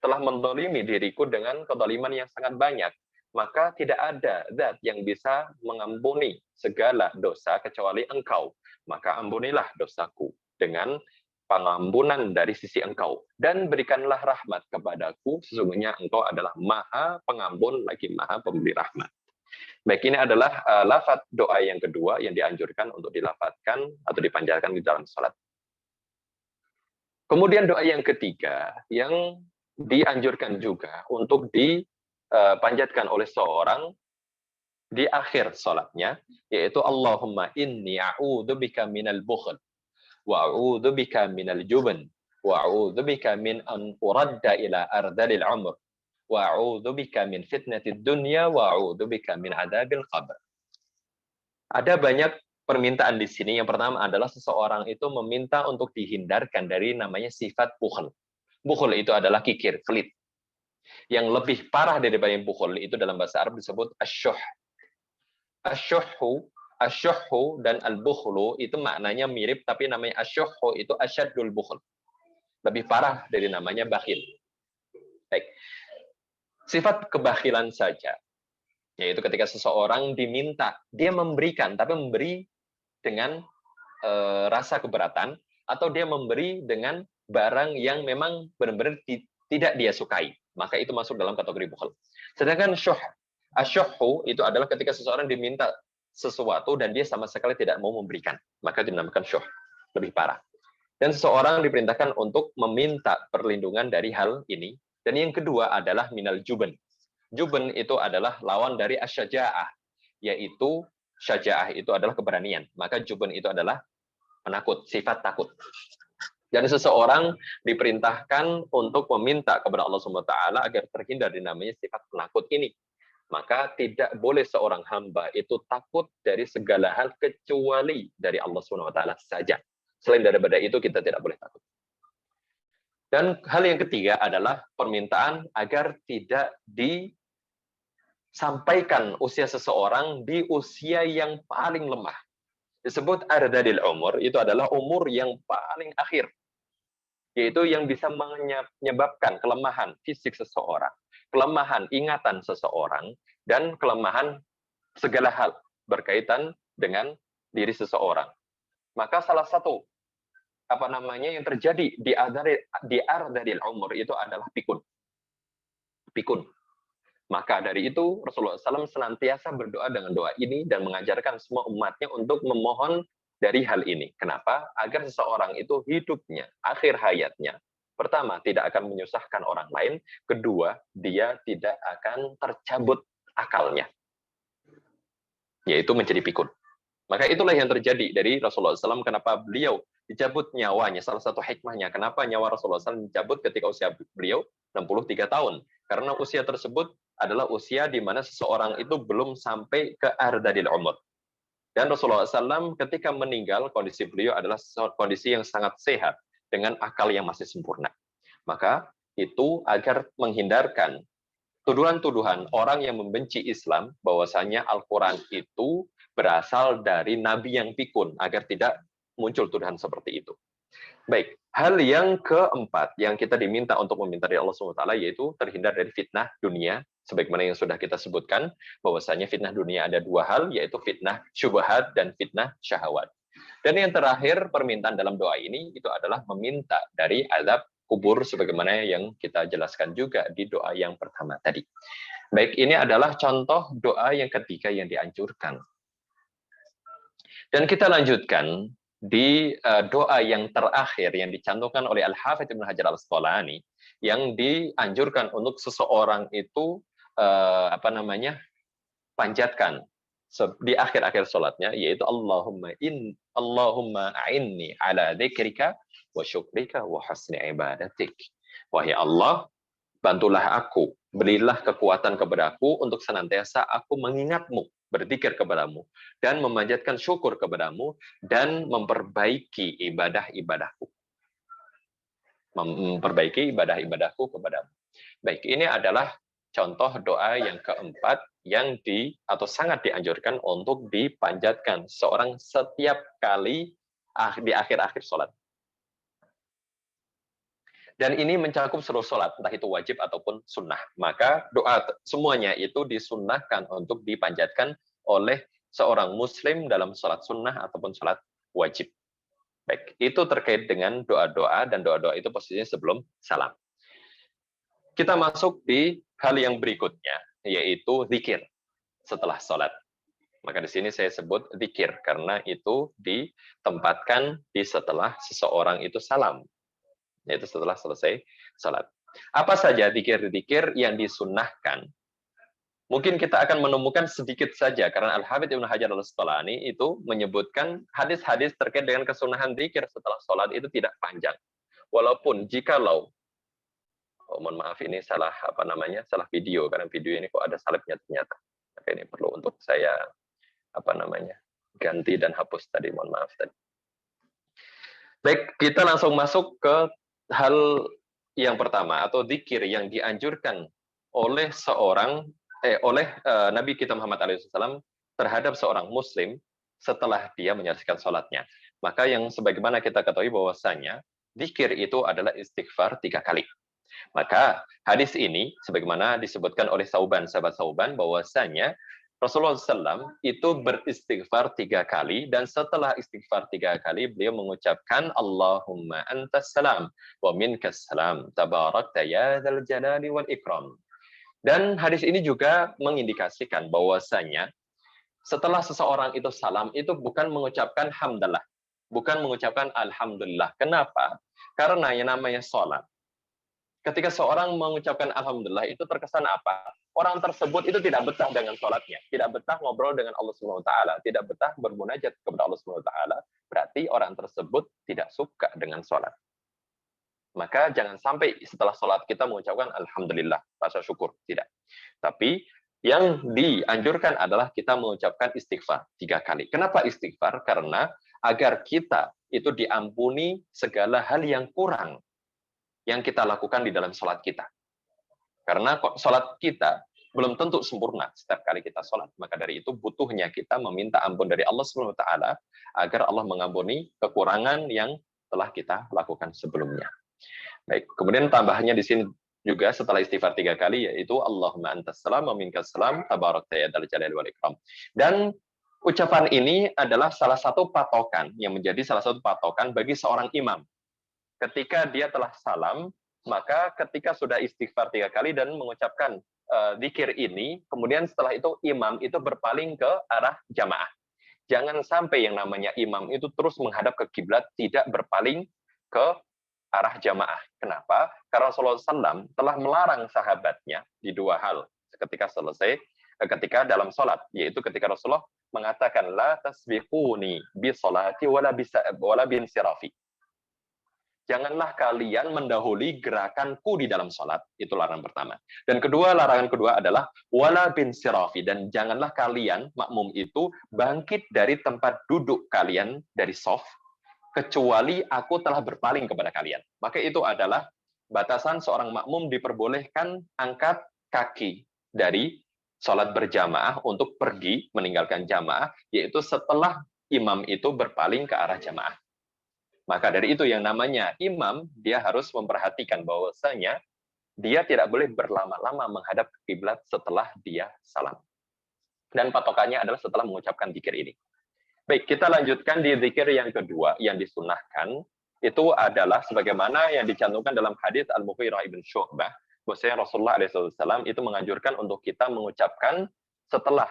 telah mendolimi diriku dengan kedoliman yang sangat banyak, maka tidak ada zat yang bisa mengampuni segala dosa kecuali Engkau. Maka ampunilah dosaku dengan pengampunan dari sisi Engkau, dan berikanlah rahmat kepadaku, sesungguhnya Engkau adalah Maha Pengampun lagi Maha Pemberi rahmat. Baik, ini adalah lafaz doa yang kedua yang dianjurkan untuk dilafazkan atau dipanjatkan di dalam salat. Kemudian doa yang ketiga yang dianjurkan juga untuk dipanjatkan oleh seorang di akhir salatnya, yaitu Allahumma inni a'udzubika minal bukhl wa a'udzubika minal jubn wa a'udzubika min an uradda ila ardalil umr wa a'udzubika min fitnatid dunya wa a'udzubika min adzabil qabr. Ada banyak permintaan di sini. Yang pertama adalah seseorang itu meminta untuk dihindarkan dari namanya sifat bukhl. Bukhl itu adalah kikir, pelit. Yang lebih parah daripada yang bukhl itu dalam bahasa Arab disebut asyuh. Asyuhu dan al-bukhlu itu maknanya mirip, tapi namanya asyuhu itu asyadul bukhl. Lebih parah dari namanya bakhil. Baik. Sifat kebakhilan saja, yaitu ketika seseorang diminta, dia memberikan, tapi memberi dengan rasa keberatan, atau dia memberi dengan barang yang memang benar-benar tidak dia sukai, maka itu masuk dalam kategori bukhl. Sedangkan asyuhu itu adalah ketika seseorang diminta sesuatu dan dia sama sekali tidak mau memberikan, maka dinamakan syuh, lebih parah. Dan seseorang diperintahkan untuk meminta perlindungan dari hal ini. Dan yang kedua adalah minal juben. Juben itu adalah lawan dari asyaja'ah, yaitu syaja'ah itu adalah keberanian. Maka juben itu adalah penakut, sifat takut. Dan seseorang diperintahkan untuk meminta kepada Allah SWT agar terhindar dari namanya sifat penakut ini. Maka tidak boleh seorang hamba itu takut dari segala hal kecuali dari Allah SWT saja. Selain daripada itu kita tidak boleh takut. Dan hal yang ketiga adalah permintaan agar tidak disampaikan usia seseorang di usia yang paling lemah. Disebut ardadil umur, itu adalah umur yang paling akhir. Yaitu yang bisa menyebabkan kelemahan fisik seseorang, kelemahan ingatan seseorang, dan kelemahan segala hal berkaitan dengan diri seseorang. Maka salah satu yang terjadi di ardadil umur itu adalah pikun. Maka dari itu Rasulullah SAW senantiasa berdoa dengan doa ini dan mengajarkan semua umatnya untuk memohon dari hal ini. Kenapa? Agar seseorang itu hidupnya, akhir hayatnya, pertama, tidak akan menyusahkan orang lain. Kedua, dia tidak akan tercabut akalnya, yaitu menjadi pikun. Maka itulah yang terjadi dari Rasulullah SAW. Kenapa beliau dicabut nyawanya? Salah satu hikmahnya, kenapa nyawa Rasulullah SAW dicabut ketika usia beliau 63 tahun? Karena usia tersebut adalah usia di mana seseorang itu belum sampai ke ardadil umur. Dan Rasulullah SAW ketika meninggal, kondisi beliau adalah kondisi yang sangat sehat, dengan akal yang masih sempurna. Maka itu agar menghindarkan tuduhan-tuduhan orang yang membenci Islam, bahwasanya Al-Quran itu berasal dari Nabi yang pikun, agar tidak muncul tuduhan seperti itu. Baik, hal yang keempat yang kita diminta untuk meminta dari Allah SWT, yaitu terhindar dari fitnah dunia, sebagaimana yang sudah kita sebutkan, bahwasanya fitnah dunia ada dua hal, yaitu fitnah syubhat dan fitnah syahwat. Dan yang terakhir, permintaan dalam doa ini itu adalah meminta dari azab kubur, sebagaimana yang kita jelaskan juga di doa yang pertama tadi. Baik, ini adalah contoh doa yang ketiga yang dianjurkan. Dan kita lanjutkan di doa yang terakhir yang dicantumkan oleh Al-Hafidz Ibnu Hajar Al-Asqalani, yang dianjurkan untuk seseorang itu panjatkan di akhir-akhir sholatnya, yaitu Allahumma a'inni ala dzikrika wa syukrika wa husni ibadatik. Wahai Allah, bantulah aku, berilah kekuatan kepadaku untuk senantiasa aku mengingatmu, berzikir kepadamu, dan memanjatkan syukur kepadamu, dan memperbaiki ibadah-ibadahku. Memperbaiki ibadah-ibadahku kepadamu. Baik, ini adalah contoh doa yang keempat yang atau sangat dianjurkan untuk dipanjatkan seorang setiap kali di akhir-akhir sholat. Dan ini mencakup seluruh sholat, entah itu wajib ataupun sunnah. Maka doa semuanya itu disunnahkan untuk dipanjatkan oleh seorang muslim dalam sholat sunnah ataupun sholat wajib. Baik, itu terkait dengan doa-doa, dan doa-doa itu posisinya sebelum salam. Kita masuk di hal yang berikutnya, yaitu zikir setelah sholat. Maka di sini saya sebut zikir, karena itu ditempatkan di setelah seseorang itu salam, yaitu setelah selesai sholat. Apa saja zikir-zikir yang disunnahkan? Mungkin kita akan menemukan sedikit saja, karena Al-Hafidz Ibnu Hajar Al-Asqalani itu menyebutkan hadis-hadis terkait dengan kesunahan zikir setelah sholat itu tidak panjang. Walaupun jikalau, mohon maaf ini salah salah video, karena video ini kok ada salibnya ternyata. Maka ini perlu untuk saya ganti dan hapus tadi, mohon maaf tadi. Baik, kita langsung masuk ke hal yang pertama, atau zikir yang dianjurkan oleh Nabi kita Muhammad SAW terhadap seorang muslim setelah dia menyelesaikan sholatnya. Maka yang sebagaimana kita ketahui bahwasanya zikir itu adalah istighfar 3 kali. Maka hadis ini sebagaimana disebutkan oleh sahabat Sauban bahwasanya Rasulullah SAW itu beristighfar 3 kali, dan setelah istighfar 3 kali beliau mengucapkan Allahumma antas salam wa minkas salam tabarakta ya dzal jalali wal ikram. Dan hadis ini juga mengindikasikan bahwasanya setelah seseorang itu salam itu bukan mengucapkan hamdalah, bukan mengucapkan alhamdulillah. Kenapa? Karena yang namanya sholat, ketika seorang mengucapkan alhamdulillah itu terkesan apa? Orang tersebut itu tidak betah dengan sholatnya, tidak betah ngobrol dengan Allah Subhanahu wa taala, tidak betah bermunajat kepada Allah Subhanahu wa taala, berarti orang tersebut tidak suka dengan sholat. Maka jangan sampai setelah sholat kita mengucapkan alhamdulillah, rasa syukur, tidak. Tapi yang dianjurkan adalah kita mengucapkan istighfar 3 kali. Kenapa istighfar? Karena agar kita itu diampuni segala hal yang kurang yang kita lakukan di dalam sholat kita. Karena sholat kita belum tentu sempurna setiap kali kita sholat. Maka dari itu butuhnya kita meminta ampun dari Allah Subhanahu wa taala agar Allah mengampuni kekurangan yang telah kita lakukan sebelumnya. Baik, kemudian tambahannya di sini juga setelah istighfar 3 kali, yaitu Allahumma antas salam wa minkas salam tabarakta ya dzal jalali wal ikram. Dan ucapan ini adalah salah satu patokan, yang menjadi salah satu patokan bagi seorang imam. Ketika dia telah salam, maka ketika sudah istighfar 3 kali dan mengucapkan zikir ini, kemudian setelah itu imam itu berpaling ke arah jamaah. Jangan sampai yang namanya imam itu terus menghadap ke kiblat, tidak berpaling ke arah jamaah. Kenapa? Karena Rasulullah SAW telah melarang sahabatnya di 2 hal ketika dalam sholat, yaitu ketika Rasulullah mengatakan la tasbiquni bi sholati wala bin sirafi. Janganlah kalian mendahului gerakanku di dalam sholat. Itu larangan pertama. Dan larangan kedua adalah wala bin sirafi, dan janganlah kalian makmum itu bangkit dari tempat duduk kalian dari shaf kecuali aku telah berpaling kepada kalian. Maka itu adalah batasan seorang makmum diperbolehkan angkat kaki dari sholat berjamaah untuk pergi meninggalkan jamaah, yaitu setelah imam itu berpaling ke arah jamaah. Maka dari itu yang namanya imam, dia harus memperhatikan bahwasanya dia tidak boleh berlama-lama menghadap ke kiblat setelah dia salam. Dan patokannya adalah setelah mengucapkan zikir ini. Baik, kita lanjutkan di zikir yang kedua yang disunnahkan, itu adalah sebagaimana yang dicantumkan dalam hadis Al-Mughirah ibn Syu'bah, bahwasanya Rasulullah SAW itu menganjurkan untuk kita mengucapkan setelah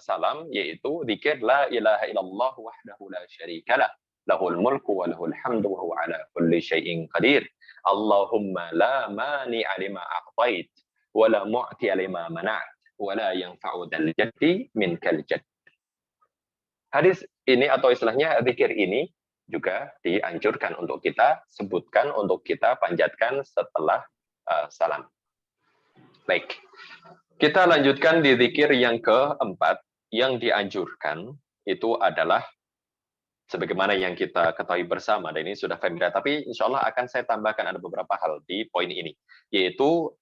salam, yaitu zikir la ilaha illallah wahdahu la syarikalah, lahul mulku wa lahul hamdu wa huwa ala kulli syai'in qadir. Allahumma la mani'a lima a'tait wa la mu'tiya lima mana'at wa la yanfa'u dzal jaddi minkal jadd. Hadis ini atau istilahnya zikir ini juga dianjurkan untuk kita sebutkan, untuk kita panjatkan setelah salam. Baik, kita lanjutkan di zikir yang keempat yang dianjurkan, itu adalah sebagaimana yang kita ketahui bersama, dan ini sudah familiar, tapi insya Allah akan saya tambahkan ada beberapa hal di poin ini, yaitu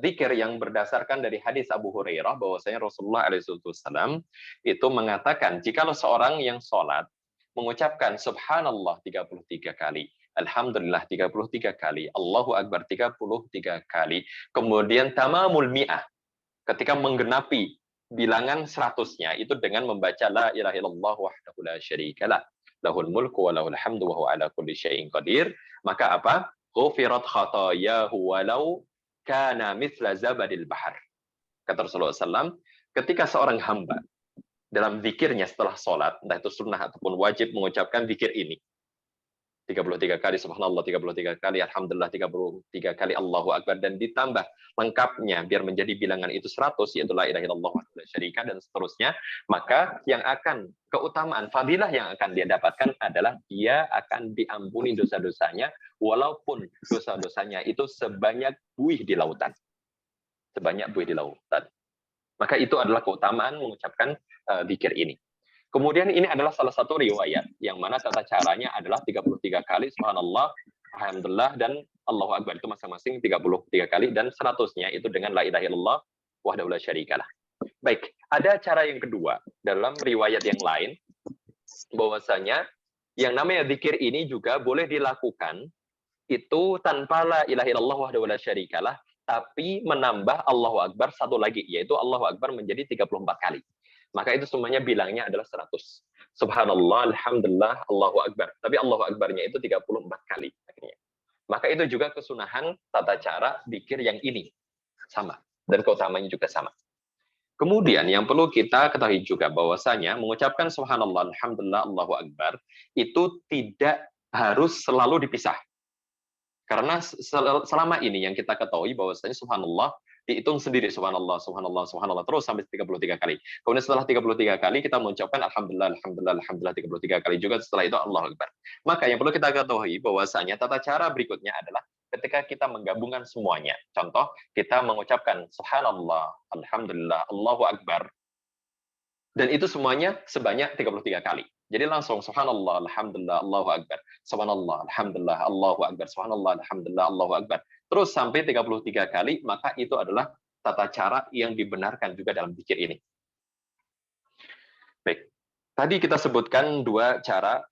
zikir yang berdasarkan dari hadis Abu Hurairah, bahwasanya Rasulullah SAW itu mengatakan, jikalau seorang yang sholat, mengucapkan subhanallah 33 kali, alhamdulillah 33 kali, Allahu Akbar 33 kali, kemudian tamamul mi'ah, ketika menggenapi bilangan 100-nya itu dengan membaca la ilaha illallah wahdahu la syarikalah lahul mulku wa lahul hamdu wa huwa ala kulli syai'in qadir, maka apa? Ghufirat khatayahu walau kana mithla zabadil bahar. Kata Rasulullah SAW, ketika seorang hamba dalam zikirnya setelah sholat, entah itu sunnah ataupun wajib, mengucapkan zikir ini 33 kali subhanallah, 33 kali alhamdulillah, 33 kali Allahu Akbar, dan ditambah lengkapnya biar menjadi bilangan itu 100, yaitu la ilaha illallah wahdahu la syarika, dan seterusnya, maka yang akan keutamaan fadilah yang akan dia dapatkan adalah dia akan diampuni dosa-dosanya, walaupun dosa-dosanya itu sebanyak buih di lautan. Sebanyak buih di lautan. Maka itu adalah keutamaan mengucapkan zikir ini. Kemudian ini adalah salah satu riwayat yang mana tata caranya adalah 33 kali subhanallah, alhamdulillah, dan Allahu Akbar, itu masing-masing 33 kali, dan 100-nya itu dengan la ilaha illallah wahdahu la syarikalah. Baik, ada cara yang kedua dalam riwayat yang lain, bahwasanya yang namanya zikir ini juga boleh dilakukan itu tanpa la ilaha illallah wahdahu la syarikalah, tapi menambah Allahu Akbar satu lagi, yaitu Allahu Akbar menjadi 34 kali. Maka itu semuanya bilangnya adalah 100. Subhanallah, alhamdulillah, Allahu Akbar. Tapi Allahu Akbarnya itu 34 kali. Akhirnya. Maka itu juga kesunahan tata cara zikir yang ini. Sama. Dan keutamanya juga sama. Kemudian yang perlu kita ketahui juga bahwasanya mengucapkan subhanallah, alhamdulillah, Allahu Akbar itu tidak harus selalu dipisah. Karena selama ini yang kita ketahui bahwasanya subhanallah dihitung sendiri, subhanallah, subhanallah, subhanallah, terus sampai 33 kali. Kemudian setelah 33 kali kita mengucapkan alhamdulillah, alhamdulillah, alhamdulillah 33 kali juga, setelah itu Allahu Akbar. Maka yang perlu kita ketahui bahwasanya tata cara berikutnya adalah ketika kita menggabungkan semuanya. Contoh, kita mengucapkan subhanallah, alhamdulillah, Allahu Akbar, dan itu semuanya sebanyak 33 kali. Jadi langsung subhanallah, alhamdulillah, Allahu Akbar, subhanallah, alhamdulillah, Allahu Akbar, subhanallah, alhamdulillah, Allahu Akbar, terus sampai 33 kali, maka itu adalah tata cara yang dibenarkan juga dalam zikir ini. Baik, tadi kita sebutkan dua cara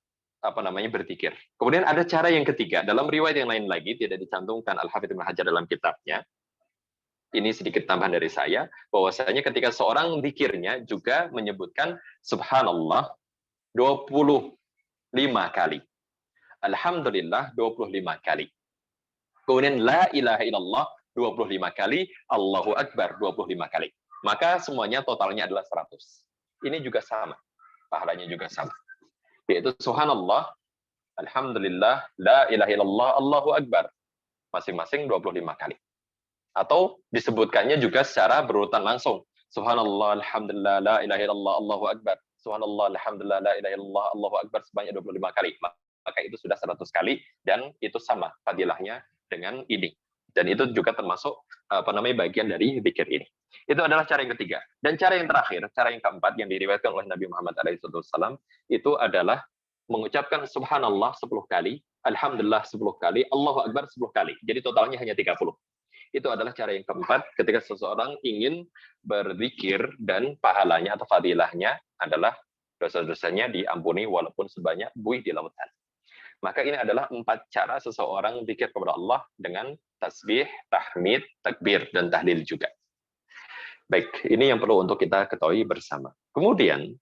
berzikir. Kemudian ada cara yang ketiga, dalam riwayat yang lain lagi, tidak dicantumkan Al-Hafidz Ibnu Hajar dalam kitabnya. Ini sedikit tambahan dari saya, bahwasanya ketika seorang zikirnya juga menyebutkan subhanallah 25 kali. Alhamdulillah 25 kali. Kemudian la ilaha illallah 25 kali, Allahu Akbar 25 kali. Maka semuanya totalnya adalah 100. Ini juga sama. Pahalanya juga sama. Yaitu subhanallah, alhamdulillah, la ilaha illallah, Allahu Akbar. Masing-masing 25 kali. Atau disebutkannya juga secara berurutan langsung. Subhanallah, alhamdulillah, la ilaha illallah, Allahu Akbar. Subhanallah, alhamdulillah, la ilaha illallah, Allahu Akbar sebanyak 25 kali. Maka itu sudah 100 kali, dan itu sama fadilahnya dengan ini. Dan itu juga termasuk bagian dari zikir ini. Itu adalah cara yang ketiga. Dan cara yang terakhir, cara yang keempat yang diriwayatkan oleh Nabi Muhammad SAW itu adalah mengucapkan subhanallah 10 kali, alhamdulillah 10 kali, Allahu Akbar 10 kali. Jadi totalnya hanya 30. Itu adalah cara yang keempat ketika seseorang ingin berzikir dan pahalanya atau fadilahnya adalah dosa-dosanya diampuni walaupun sebanyak buih di lautan. Maka ini adalah 4 cara seseorang zikir kepada Allah dengan tasbih, tahmid, takbir, dan tahlil juga. Baik, ini yang perlu untuk kita ketahui bersama. Kemudian,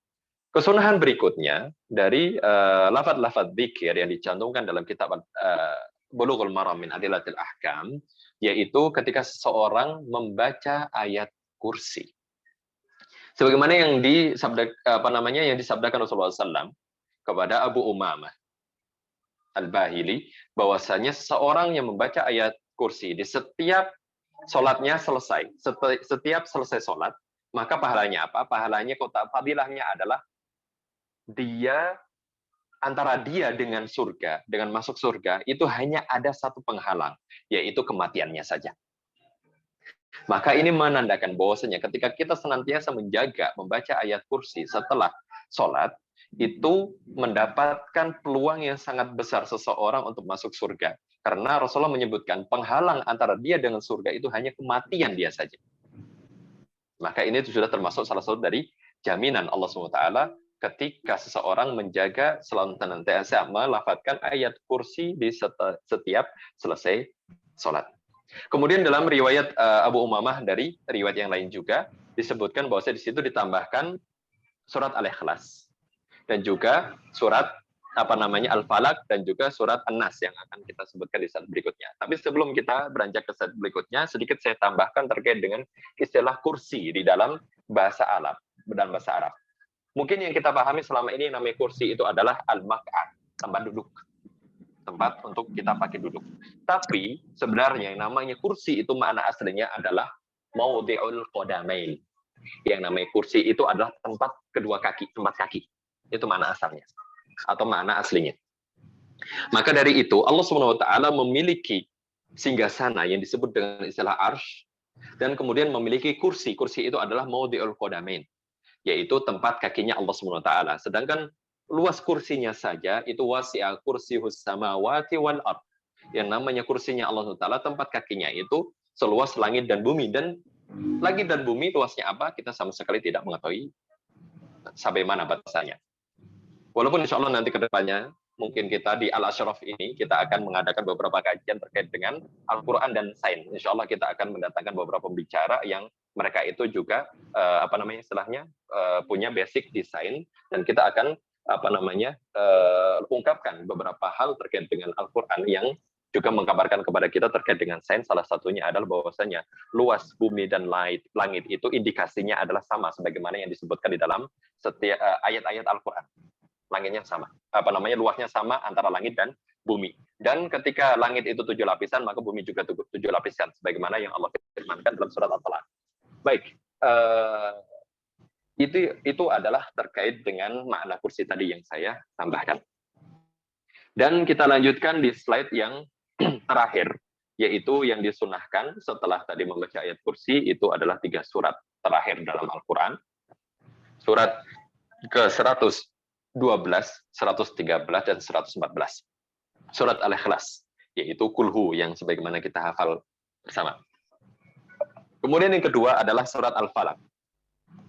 kesunahan berikutnya dari lafaz-lafaz zikir yang dicantumkan dalam kitab Bulughul Maram min Adillatil Ahkam, yaitu ketika seseorang membaca ayat kursi. Sebagaimana yang disabdakan Rasulullah SAW kepada Abu Umamah Al-Bahili, bahwasanya seseorang yang membaca ayat kursi di setiap sholatnya selesai, setiap selesai sholat, maka pahalanya apa? Pahalanya, fadilahnya adalah antara dia dengan surga, dengan masuk surga, itu hanya ada satu penghalang, yaitu kematiannya saja. Maka ini menandakan bahwasanya ketika kita senantiasa menjaga membaca ayat kursi setelah sholat, itu mendapatkan peluang yang sangat besar seseorang untuk masuk surga. Karena Rasulullah menyebutkan penghalang antara dia dengan surga itu hanya kematian dia saja. Maka ini sudah termasuk salah satu dari jaminan Allah SWT ketika seseorang menjaga selalu senantiasa melafadzkan ayat kursi di setiap selesai sholat. Kemudian dalam riwayat Abu Umamah dari riwayat yang lain juga disebutkan bahwa di situ ditambahkan surat Al-Ikhlas dan juga surat Al-Falaq dan juga surat An-Nas yang akan kita sebutkan di saat berikutnya. Tapi sebelum kita beranjak ke saat berikutnya, sedikit saya tambahkan terkait dengan istilah kursi di dalam bahasa Arab. Mungkin yang kita pahami selama ini namanya kursi itu adalah al-maq'ad, tempat duduk. Tempat untuk kita pakai duduk. Tapi sebenarnya yang namanya kursi itu makna aslinya adalah maudhi'ul qadamain. Yang namanya kursi itu adalah tempat kedua kaki, tempat kaki. Itu makna asalnya atau makna aslinya. Maka dari itu Allah SWT memiliki singgasana yang disebut dengan istilah arsy dan kemudian memiliki kursi. Kursi itu adalah maudhi'ul qadamain, yaitu tempat kakinya Allah SWT. Sedangkan luas kursinya saja itu wasi'a kursiyus samawati wal ard. Yang namanya kursinya Allah SWT, tempat kakinya itu seluas langit dan bumi. Dan langit dan bumi luasnya apa? Kita sama sekali tidak mengetahui sampai mana batasannya. Walaupun insya Allah nanti ke depannya, mungkin kita di Al-Ashraf ini, kita akan mengadakan beberapa kajian terkait dengan Al-Quran dan sains. Insya Allah kita akan mendatangkan beberapa pembicara yang mereka itu juga, punya basic desain, dan kita akan, ungkapkan beberapa hal terkait dengan Al-Quran yang juga mengkabarkan kepada kita terkait dengan sains. Salah satunya adalah bahwasanya luas bumi dan langit itu indikasinya adalah sama, sebagaimana yang disebutkan di dalam setiap ayat-ayat Al-Quran. Langitnya sama, luasnya sama antara langit dan bumi. Dan ketika langit itu 7 lapisan, maka bumi juga 7 lapisan, sebagaimana yang Allah firmankan dalam surat At-Talaq. Baik, itu adalah terkait dengan makna kursi tadi yang saya tambahkan. Dan kita lanjutkan di slide yang terakhir, yaitu yang disunahkan setelah tadi membaca ayat kursi, itu adalah 3 surat terakhir dalam Al-Quran. Surat ke-112, 113, dan 114. Surat Al-Ikhlas, yaitu kulhu yang sebagaimana kita hafal bersama. Kemudian yang kedua adalah surat Al-Falaq.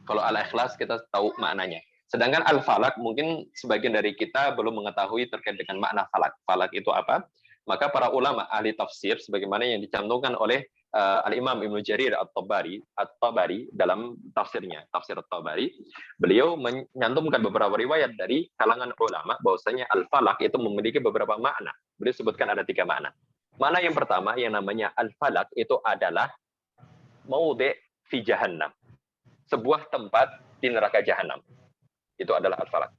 Kalau Al-Ikhlas kita tahu maknanya. Sedangkan Al-Falaq mungkin sebagian dari kita belum mengetahui terkait dengan makna falak. Falak itu apa? Maka para ulama ahli tafsir sebagaimana yang dicantumkan oleh Al-Imam Ibnu Jarir At-Tabari dalam tafsirnya, Tafsir At-Tabari, beliau menyantumkan beberapa riwayat dari kalangan ulama bahwasanya Al-Falaq itu memiliki beberapa makna. Beliau sebutkan ada 3 makna. Makna yang pertama yang namanya Al-Falaq itu adalah maudhi' fi jahannam. Sebuah tempat di neraka jahanam. Itu adalah Al-Falaq.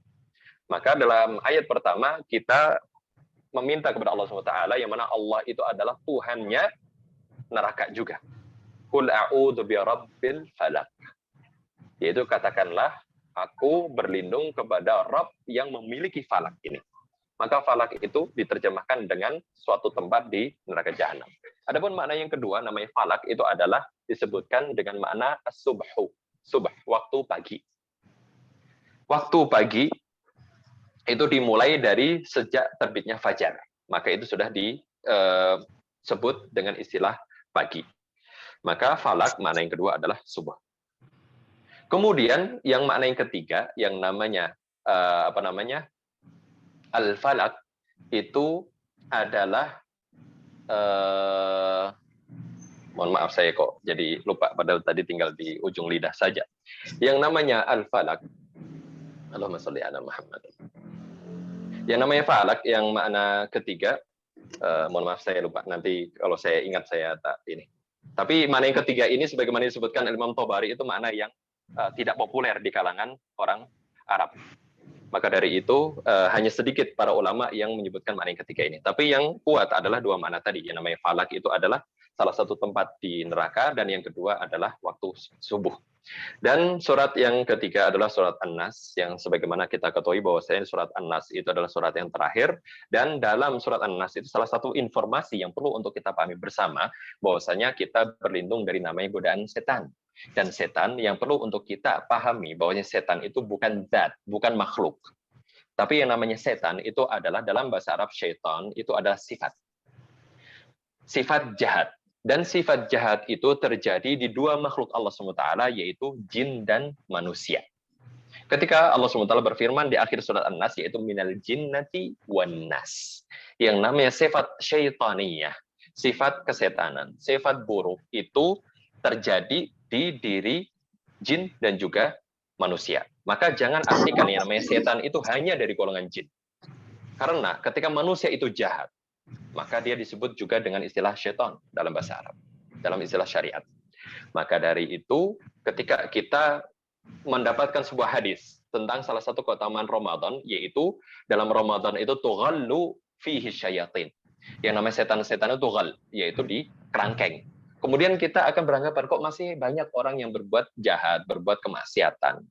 Maka dalam ayat pertama kita meminta kepada Allah SWT yang mana Allah itu adalah Tuhannya neraka juga. Qul a'udzu birabbil falaq. Yaitu katakanlah aku berlindung kepada Rabb yang memiliki falak ini. Maka falak itu diterjemahkan dengan suatu tempat di neraka jahanam. Adapun makna yang kedua namanya falak itu adalah disebutkan dengan makna as-subhu. Subh, waktu pagi. Waktu pagi itu dimulai dari sejak terbitnya fajar. Maka itu sudah disebut dengan istilah pagi. Maka falak makna yang kedua adalah subuh. Kemudian yang makna yang ketiga yang namanya al-falak itu adalah mohon maaf saya kok jadi lupa padahal tadi tinggal di ujung lidah saja. Yang namanya al-falak, Allahumma sholli ala Muhammad. Yang namanya falak yang makna ketiga, mohon maaf saya lupa, nanti kalau saya ingat saya tak ini. Tapi makna yang ketiga ini sebagaimana disebutkan Imam Tabari itu makna yang tidak populer di kalangan orang Arab. Maka dari itu hanya sedikit para ulama yang menyebutkan makna yang ketiga ini. Tapi yang kuat adalah 2 makna tadi. Yang namanya falak itu adalah salah satu tempat di neraka dan yang kedua adalah waktu subuh. Dan surat yang ketiga adalah surat An-Nas yang sebagaimana kita ketahui bahwasanya surat An-Nas itu adalah surat yang terakhir dan dalam surat An-Nas itu salah satu informasi yang perlu untuk kita pahami bersama bahwasanya kita berlindung dari namanya godaan setan. Dan setan yang perlu untuk kita pahami bahwasanya setan itu bukan zat, bukan makhluk. Tapi yang namanya setan itu adalah dalam bahasa Arab syaitan itu adalah sifat. Sifat jahat. Dan sifat jahat itu terjadi di dua makhluk Allah SWT, yaitu jin dan manusia. Ketika Allah SWT berfirman di akhir surat An-Nas, yaitu minal jinnati wan nas. Yang namanya sifat syaitaniyah, sifat kesetanan, sifat buruk itu terjadi di diri jin dan juga manusia. Maka jangan artikan yang namanya setan itu hanya dari golongan jin. Karena ketika manusia itu jahat, maka dia disebut juga dengan istilah syaitan dalam bahasa Arab, dalam istilah syariat. Maka dari itu, ketika kita mendapatkan sebuah hadis tentang salah satu keutamaan Ramadan, yaitu dalam Ramadan itu tughallu fihi syayatin. Yang namanya setan-setan itu tughal, yaitu di kerangkeng. Kemudian kita akan beranggapan kok masih banyak orang yang berbuat jahat, berbuat kemaksiatan.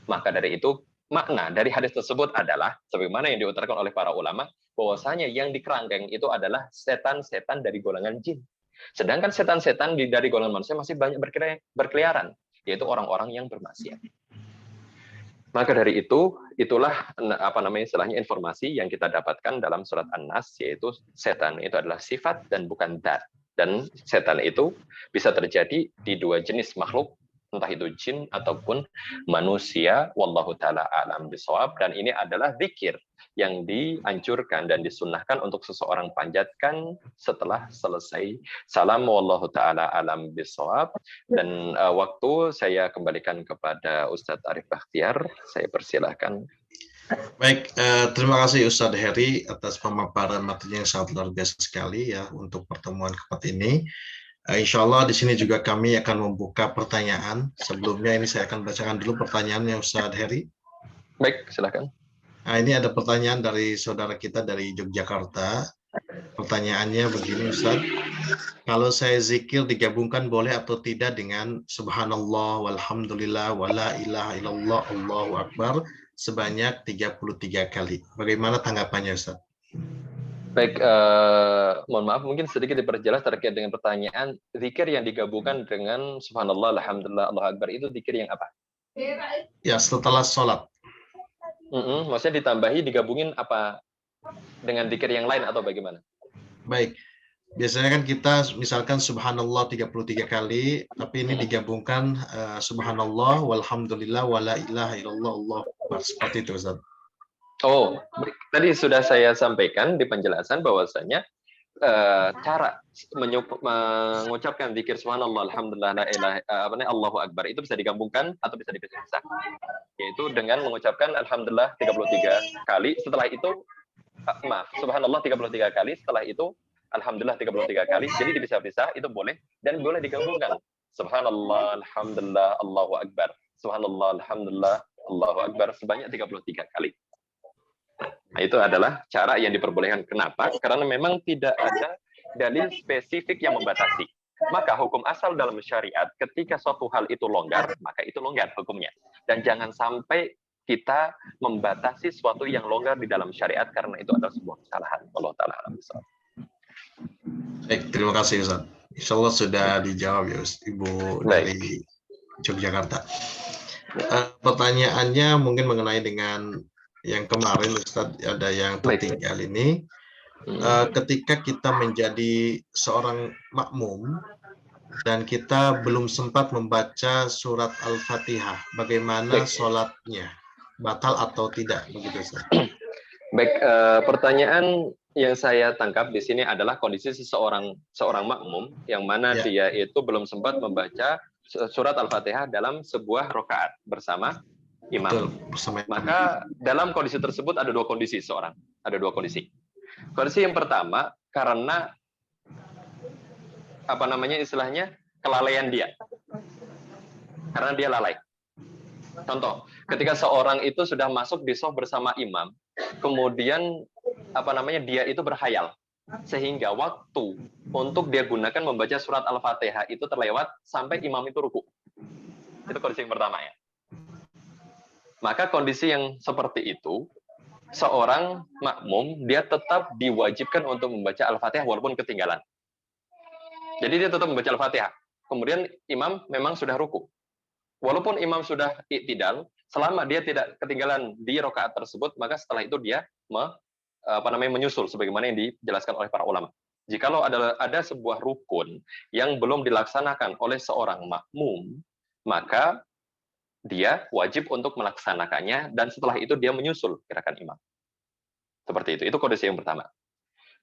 Maka dari itu, makna dari hadis tersebut adalah, sebagaimana yang diutarakan oleh para ulama, bahwasanya yang di kerangkeng itu adalah setan-setan dari golongan jin. Sedangkan setan-setan dari golongan manusia masih banyak berkeliaran, yaitu orang-orang yang bermaksiat. Maka dari itu, itulah istilahnya informasi yang kita dapatkan dalam surat An-Nas, yaitu setan itu adalah sifat dan bukan zat. Dan setan itu bisa terjadi di dua jenis makhluk, entah itu jin ataupun manusia, wallahu taala alam bisawab. Dan ini adalah zikir yang dianjurkan dan disunnahkan untuk seseorang panjatkan setelah selesai salam, wallahu taala alam bisawab. Dan waktu saya kembalikan kepada Ustadz Arif Bakhtiar, saya persilahkan. Baik, terima kasih Ustadz Heri atas pemaparan materi yang sangat luar biasa sekali ya untuk pertemuan keempat ini. Insya Allah di sini juga kami akan membuka pertanyaan. Sebelumnya ini saya akan bacakan dulu pertanyaannya Ustadz Heri. Baik, silakan. Nah, ini ada pertanyaan dari saudara kita dari Yogyakarta. Pertanyaannya begini Ustadz, kalau saya zikir digabungkan boleh atau tidak dengan subhanallah, walhamdulillah, wala ilaha illallah, Allahu akbar sebanyak 33 kali. Bagaimana tanggapannya Ustadz? Baik, mohon maaf mungkin sedikit diperjelas terkait dengan pertanyaan zikir yang digabungkan dengan subhanallah, alhamdulillah, Allahu akbar itu zikir yang apa? Ya, setelah sholat. Maksudnya ditambahi, digabungin apa dengan zikir yang lain atau bagaimana? Baik, biasanya kan kita misalkan subhanallah 33 kali, tapi ini digabungkan subhanallah, walhamdulillah, wala ilaha illallah, Allahu akbar. Seperti itu Ustaz. Oh, baik. Tadi sudah saya sampaikan di penjelasan bahwasanya cara mengucapkan zikir subhanallah, alhamdulillah, la ilaha Allahu akbar itu bisa digabungkan atau bisa dipisah-pisah. Yaitu dengan mengucapkan alhamdulillah 33 kali, setelah itu subhanallah 33 kali, setelah itu alhamdulillah 33 kali. Jadi dipisah-pisah itu boleh dan boleh digabungkan. Subhanallah, alhamdulillah, Allahu akbar. Subhanallah, alhamdulillah, Allahu akbar sebanyak 33 kali. Nah, itu adalah cara yang diperbolehkan. Kenapa? Karena memang tidak ada dalil spesifik yang membatasi. Maka hukum asal dalam syariat, ketika suatu hal itu longgar, maka itu longgar hukumnya. Dan jangan sampai kita membatasi sesuatu yang longgar di dalam syariat, karena itu adalah sebuah kesalahan. Allah Ta'ala alam bisawab. Baik, terima kasih Ustaz. Insya Allah sudah dijawab ya Ibu dari Yogyakarta. Pertanyaannya mungkin mengenai dengan yang kemarin Ustaz, ada yang tertinggal ini. Ketika kita menjadi seorang makmum dan kita belum sempat membaca surat Al-Fatihah, bagaimana sholatnya? Batal atau tidak? Begitu Ustaz. Baik, pertanyaan yang saya tangkap di sini adalah kondisi seorang makmum yang mana dia itu belum sempat membaca surat Al-Fatihah dalam sebuah rakaat bersama imam. Maka dalam kondisi tersebut ada dua kondisi seorang. Ada dua kondisi. Kondisi yang pertama karena istilahnya kelalaian dia. Karena dia lalai. Contoh, ketika seorang itu sudah masuk di shaf bersama imam, kemudian dia itu berhayal sehingga waktu untuk dia gunakan membaca surat Al-Fatihah itu terlewat sampai imam itu ruku. Itu kondisi yang pertama ya. Maka kondisi yang seperti itu, seorang makmum dia tetap diwajibkan untuk membaca Al-Fatihah walaupun ketinggalan. Jadi dia tetap membaca Al-Fatihah. Kemudian imam memang sudah ruku. Walaupun imam sudah i'tidal, Selama dia tidak ketinggalan di rakaat tersebut, maka setelah itu dia menyusul sebagaimana yang dijelaskan oleh para ulama. Jikalau ada sebuah rukun yang belum dilaksanakan oleh seorang makmum, maka dia wajib untuk melaksanakannya dan setelah itu dia menyusul gerakan imam. Seperti itu. Itu kondisi yang pertama.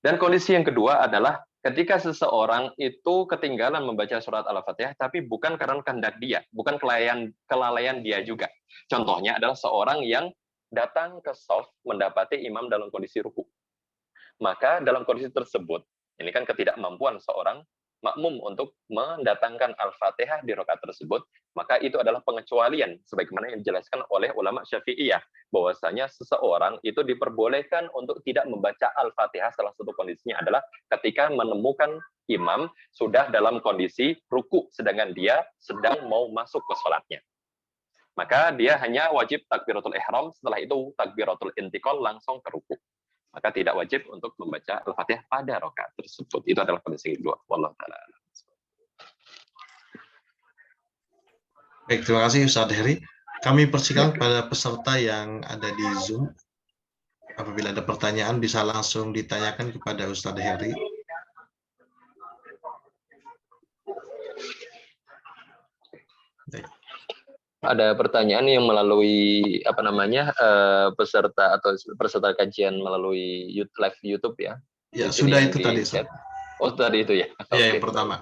Dan kondisi yang kedua adalah ketika seseorang itu ketinggalan membaca surat Al-Fatihah, tapi bukan karena kehendak dia, bukan kelalaian dia juga. Contohnya adalah seorang yang datang ke shaf mendapati imam dalam kondisi ruku. Maka dalam kondisi tersebut, ini kan ketidakmampuan seorang makmum untuk mendatangkan Al-Fatihah di rakaat tersebut, maka itu adalah pengecualian sebagaimana yang dijelaskan oleh ulama Syafi'iyah bahwasanya seseorang itu diperbolehkan untuk tidak membaca Al-Fatihah. Salah satu kondisinya adalah ketika menemukan imam sudah dalam kondisi ruku sedangkan dia sedang mau masuk ke sholatnya. Maka dia hanya wajib takbiratul ihram, setelah itu takbiratul intiqal langsung ke ruku. Maka tidak wajib untuk membaca Al-Fatihah pada rakaat tersebut. Itu adalah kondisi kedua. Wallahu ta'ala. Baik, terima kasih Ustadz Heri. Kami persilakan pada peserta yang ada di Zoom. Apabila ada pertanyaan bisa langsung ditanyakan kepada Ustadz Heri. Baik. Ada pertanyaan yang melalui peserta kajian melalui live YouTube ya? Ya, sudah itu tadi. Oh, tadi itu ya? Ya, yang pertama.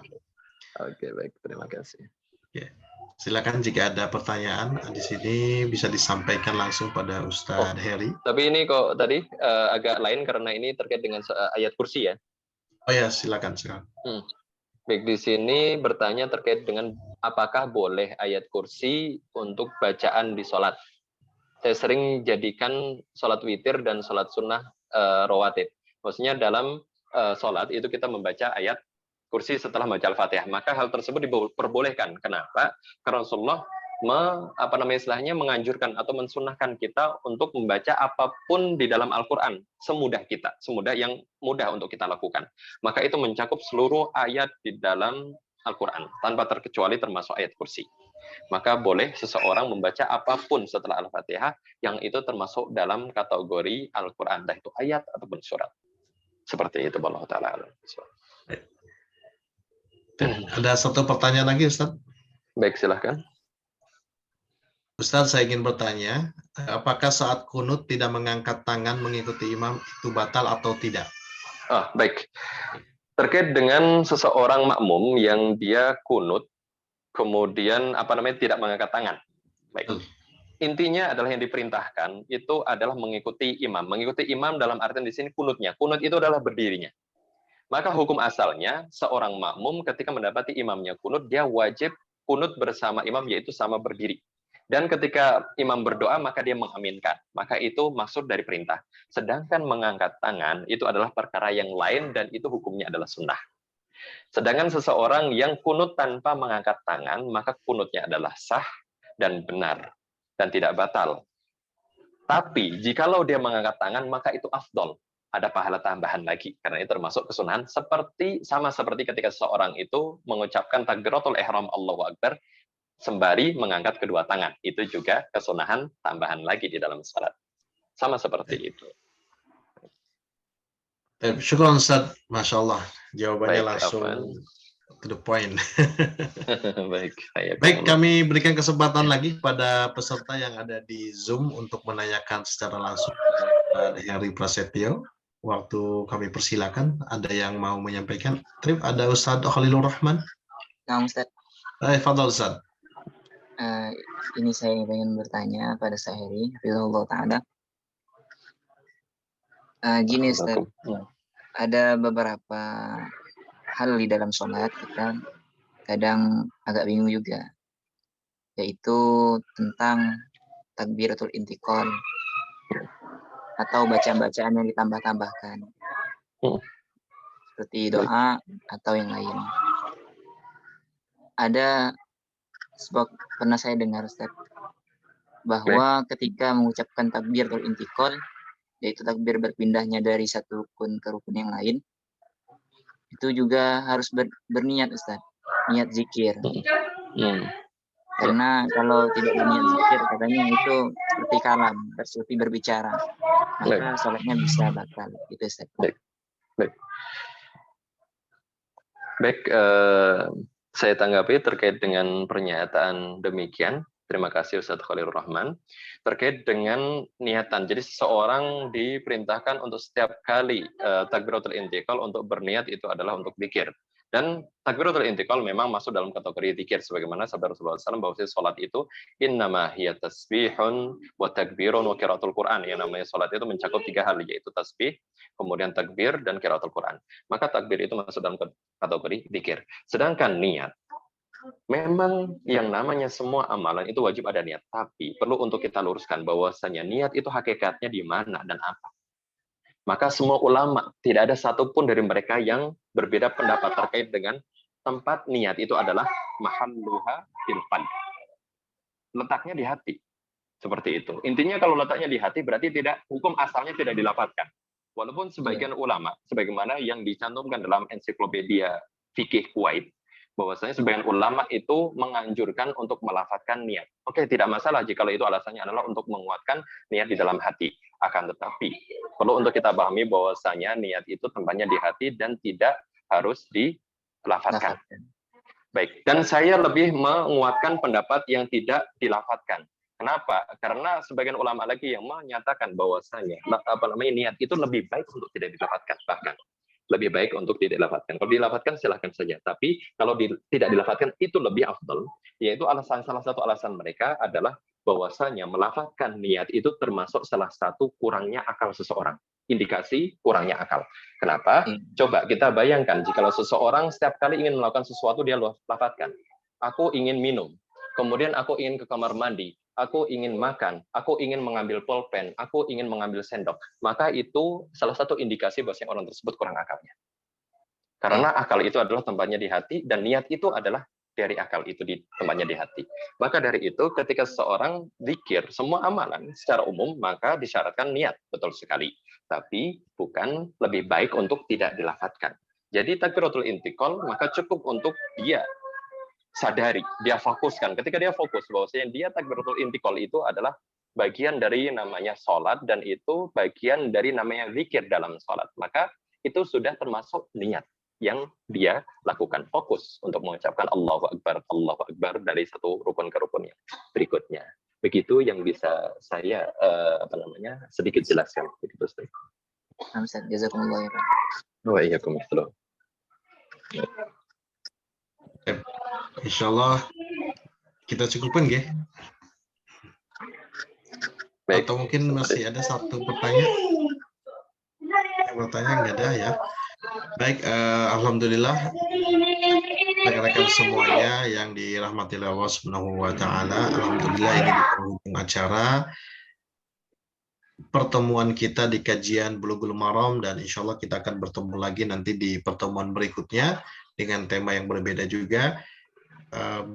Oke, baik. Terima kasih. Ya. Silakan jika ada pertanyaan di sini bisa disampaikan langsung pada Ustadz Heri. Tapi ini kok tadi agak lain karena ini terkait dengan ayat kursi ya? Oh ya, silakan. Baik, di sini bertanya terkait dengan apakah boleh ayat kursi untuk bacaan di sholat. Saya sering jadikan sholat witir dan sholat sunnah rawatib. Maksudnya dalam sholat itu kita membaca ayat kursi setelah membaca Al-Fatihah. Maka hal tersebut diperbolehkan. Kenapa? Karena Rasulullah menganjurkan atau mensunnahkan kita untuk membaca apapun di dalam Al-Quran semudah yang mudah untuk kita lakukan. Maka itu mencakup seluruh ayat di dalam Al-Quran tanpa terkecuali termasuk ayat kursi. Maka boleh seseorang membaca apapun setelah Al-Fatihah yang itu termasuk dalam kategori Al-Quran, entah itu ayat ataupun surat. Seperti itu, wallahu ta'ala. Ada satu pertanyaan lagi, Ustaz. Baik, silahkan. Ustaz, saya ingin bertanya, apakah saat kunut tidak mengangkat tangan mengikuti imam itu batal atau tidak? Baik. Terkait dengan seseorang makmum yang dia kunut, kemudian tidak mengangkat tangan. Baik. Intinya adalah yang diperintahkan itu adalah mengikuti imam. Mengikuti imam dalam artian di sini kunutnya. Kunut itu adalah berdirinya. Maka hukum asalnya seorang makmum ketika mendapati imamnya kunut, dia wajib kunut bersama imam, yaitu sama berdiri. Dan ketika imam berdoa, maka dia mengaminkan. Maka itu maksud dari perintah. Sedangkan mengangkat tangan, itu adalah perkara yang lain, dan itu hukumnya adalah sunnah. Sedangkan seseorang yang kunut tanpa mengangkat tangan, maka kunutnya adalah sah dan benar, dan tidak batal. Tapi, jikalau dia mengangkat tangan, maka itu afdol. Ada pahala tambahan lagi, karena itu termasuk kesunahan, sama seperti ketika seseorang itu mengucapkan takbiratul ihram Allahu Akbar, sembari mengangkat kedua tangan. Itu juga kesunahan tambahan lagi di dalam salat. Sama seperti itu. Syukur Ustaz, Masya Allah. Jawabannya Baik, langsung to the point. Baik, kami berikan kesempatan lagi pada peserta yang ada di Zoom untuk menanyakan secara langsung kepada Heri Prasetyo. Waktu kami persilakan, ada yang mau menyampaikan. Ada Ustaz Khalilur Rahman. Nah, Ustaz. Fadhal Ustaz. Ini saya ingin bertanya pada Sahiri, Ridho Ta'ala. Gini Ustaz, ada beberapa hal di dalam sholat kita kadang agak bingung juga, yaitu tentang takbiratul intiqal atau bacaan-bacaan yang ditambah-tambahkan, seperti doa atau yang lain. Ada sebab pernah saya dengar Ustaz bahwa ketika mengucapkan takbiratul intiqal, yaitu takbir berpindahnya dari satu rukun ke rukun yang lain, itu juga harus berniat Ustaz, niat zikir. Karena kalau tidak berniat zikir katanya itu seperti kalam, seperti berbicara. Maka sholatnya bisa batal. Itu Ustaz. Baik, saya tanggapi terkait dengan pernyataan demikian. Terima kasih Ustadz Khalilur Rahman. Terkait dengan niatan, jadi seseorang diperintahkan untuk setiap kali takbiratul intiqal untuk berniat itu adalah untuk zikir. Dan takbiratul intiqal memang masuk dalam kategori zikir, sebagaimana sabda Rasulullah SAW bahwa sholat itu innama hiya tasbihun wa takbirun wa qiraatul Quran. Yang namanya sholat itu mencakup 3 hal, yaitu tasbih, kemudian takbir, dan qiraatul Quran. Maka takbir itu masuk dalam kategori zikir. Sedangkan niat, memang yang namanya semua amalan itu wajib ada niat, tapi perlu untuk kita luruskan bahwasanya niat itu hakikatnya di mana dan apa. Maka semua ulama, tidak ada satupun dari mereka yang berbeda pendapat terkait dengan tempat niat itu adalah mahalluha fil qalb. Letaknya di hati. Seperti itu. Intinya kalau letaknya di hati berarti tidak, hukum asalnya tidak dilapatkan. Walaupun sebagian ulama, sebagaimana yang dicantumkan dalam ensiklopedia fikih Kuwait, bahwasanya sebagian ulama itu menganjurkan untuk melafatkan niat. Oke, tidak masalah jika itu alasannya adalah untuk menguatkan niat di dalam hati. Akan tetapi, perlu untuk kita pahami bahwasanya niat itu tempatnya di hati dan tidak harus dilafatkan. Baik, dan saya lebih menguatkan pendapat yang tidak dilafatkan. Kenapa? Karena sebagian ulama lagi yang menyatakan bahwasanya niat itu lebih baik untuk tidak dilafatkan, bahkan lebih baik untuk tidak dilafatkan. Kalau dilafatkan silahkan saja, tapi kalau tidak dilafatkan itu lebih afdal, yaitu salah satu alasan mereka adalah bahwasanya melafatkan niat itu termasuk salah satu kurangnya akal seseorang. Indikasi kurangnya akal. Kenapa? Coba kita bayangkan jika seseorang setiap kali ingin melakukan sesuatu dia lafatkan. Aku ingin minum, kemudian aku ingin ke kamar mandi, aku ingin makan, aku ingin mengambil pulpen, aku ingin mengambil sendok, maka itu salah satu indikasi bahwa orang tersebut kurang akalnya. Karena akal itu adalah tempatnya di hati, dan niat itu adalah dari akal itu di tempatnya di hati. Maka dari itu, ketika seseorang zikir, semua amalan secara umum, maka disyaratkan niat, betul sekali. Tapi bukan lebih baik untuk tidak dilafatkan. Jadi takbiratul intiqal, maka cukup untuk dia sadari, dia fokuskan. Ketika dia fokus bahwasanya dia takbiratul intiqal itu adalah bagian dari namanya sholat, dan itu bagian dari namanya zikir dalam sholat, maka itu sudah termasuk niat yang dia lakukan, fokus untuk mengucapkan Allahu Akbar dari satu rukun ke rukun yang berikutnya. Begitu yang bisa saya sedikit jelaskan. Begitu, Ustaz. Jazakumullah khairan. Wa iyyakum assalam. Insyaallah kita cukupin ya. Baik. Atau mungkin masih ada satu pertanyaan? Pertanyaan nggak ada ya. Baik, alhamdulillah rekan-rekan semuanya yang dirahmati Allah Subhanahu wa taala. Alhamdulillah ini di penghujung acara pertemuan kita di kajian Bulughul Maram, dan insya Allah kita akan bertemu lagi nanti di pertemuan berikutnya dengan tema yang berbeda juga.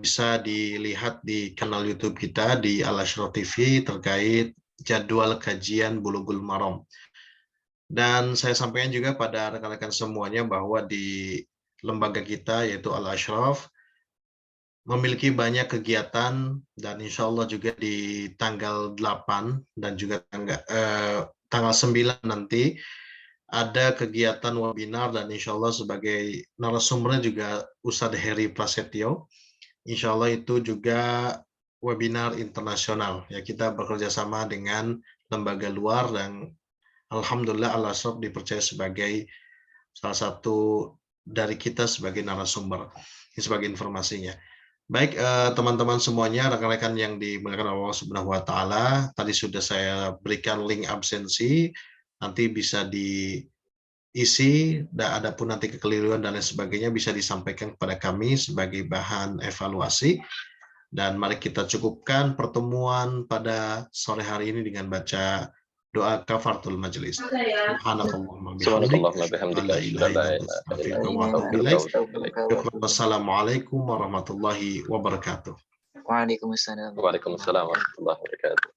Bisa dilihat di kanal YouTube kita di Al-Ashraf TV terkait jadwal kajian Bulughul Maram. Dan saya sampaikan juga pada rekan-rekan semuanya bahwa di lembaga kita yaitu Al-Ashraf memiliki banyak kegiatan, dan insya Allah juga di tanggal 8 dan juga tanggal 9 nanti ada kegiatan webinar, dan insya Allah sebagai narasumbernya juga Ustadz Heri Prasetyo. Insya Allah itu juga webinar internasional. Ya, kita bekerja sama dengan lembaga luar, dan alhamdulillah Al-Ashraf dipercaya sebagai salah satu dari kita sebagai narasumber. Ini sebagai informasinya. Baik, teman-teman semuanya, rekan-rekan yang dimuliakan Allah Subhanahu wa taala, tadi sudah saya berikan link absensi, nanti bisa diisi, dan ada pun nanti kekeliruan dan lain sebagainya bisa disampaikan kepada kami sebagai bahan evaluasi. Dan mari kita cukupkan pertemuan pada sore hari ini dengan baca doa kafaratul majelis. Wassalamualaikum warahmatullahi wabarakatuh. Waalaikumsalam. Waalaikumsalam warahmatullahi wabarakatuh.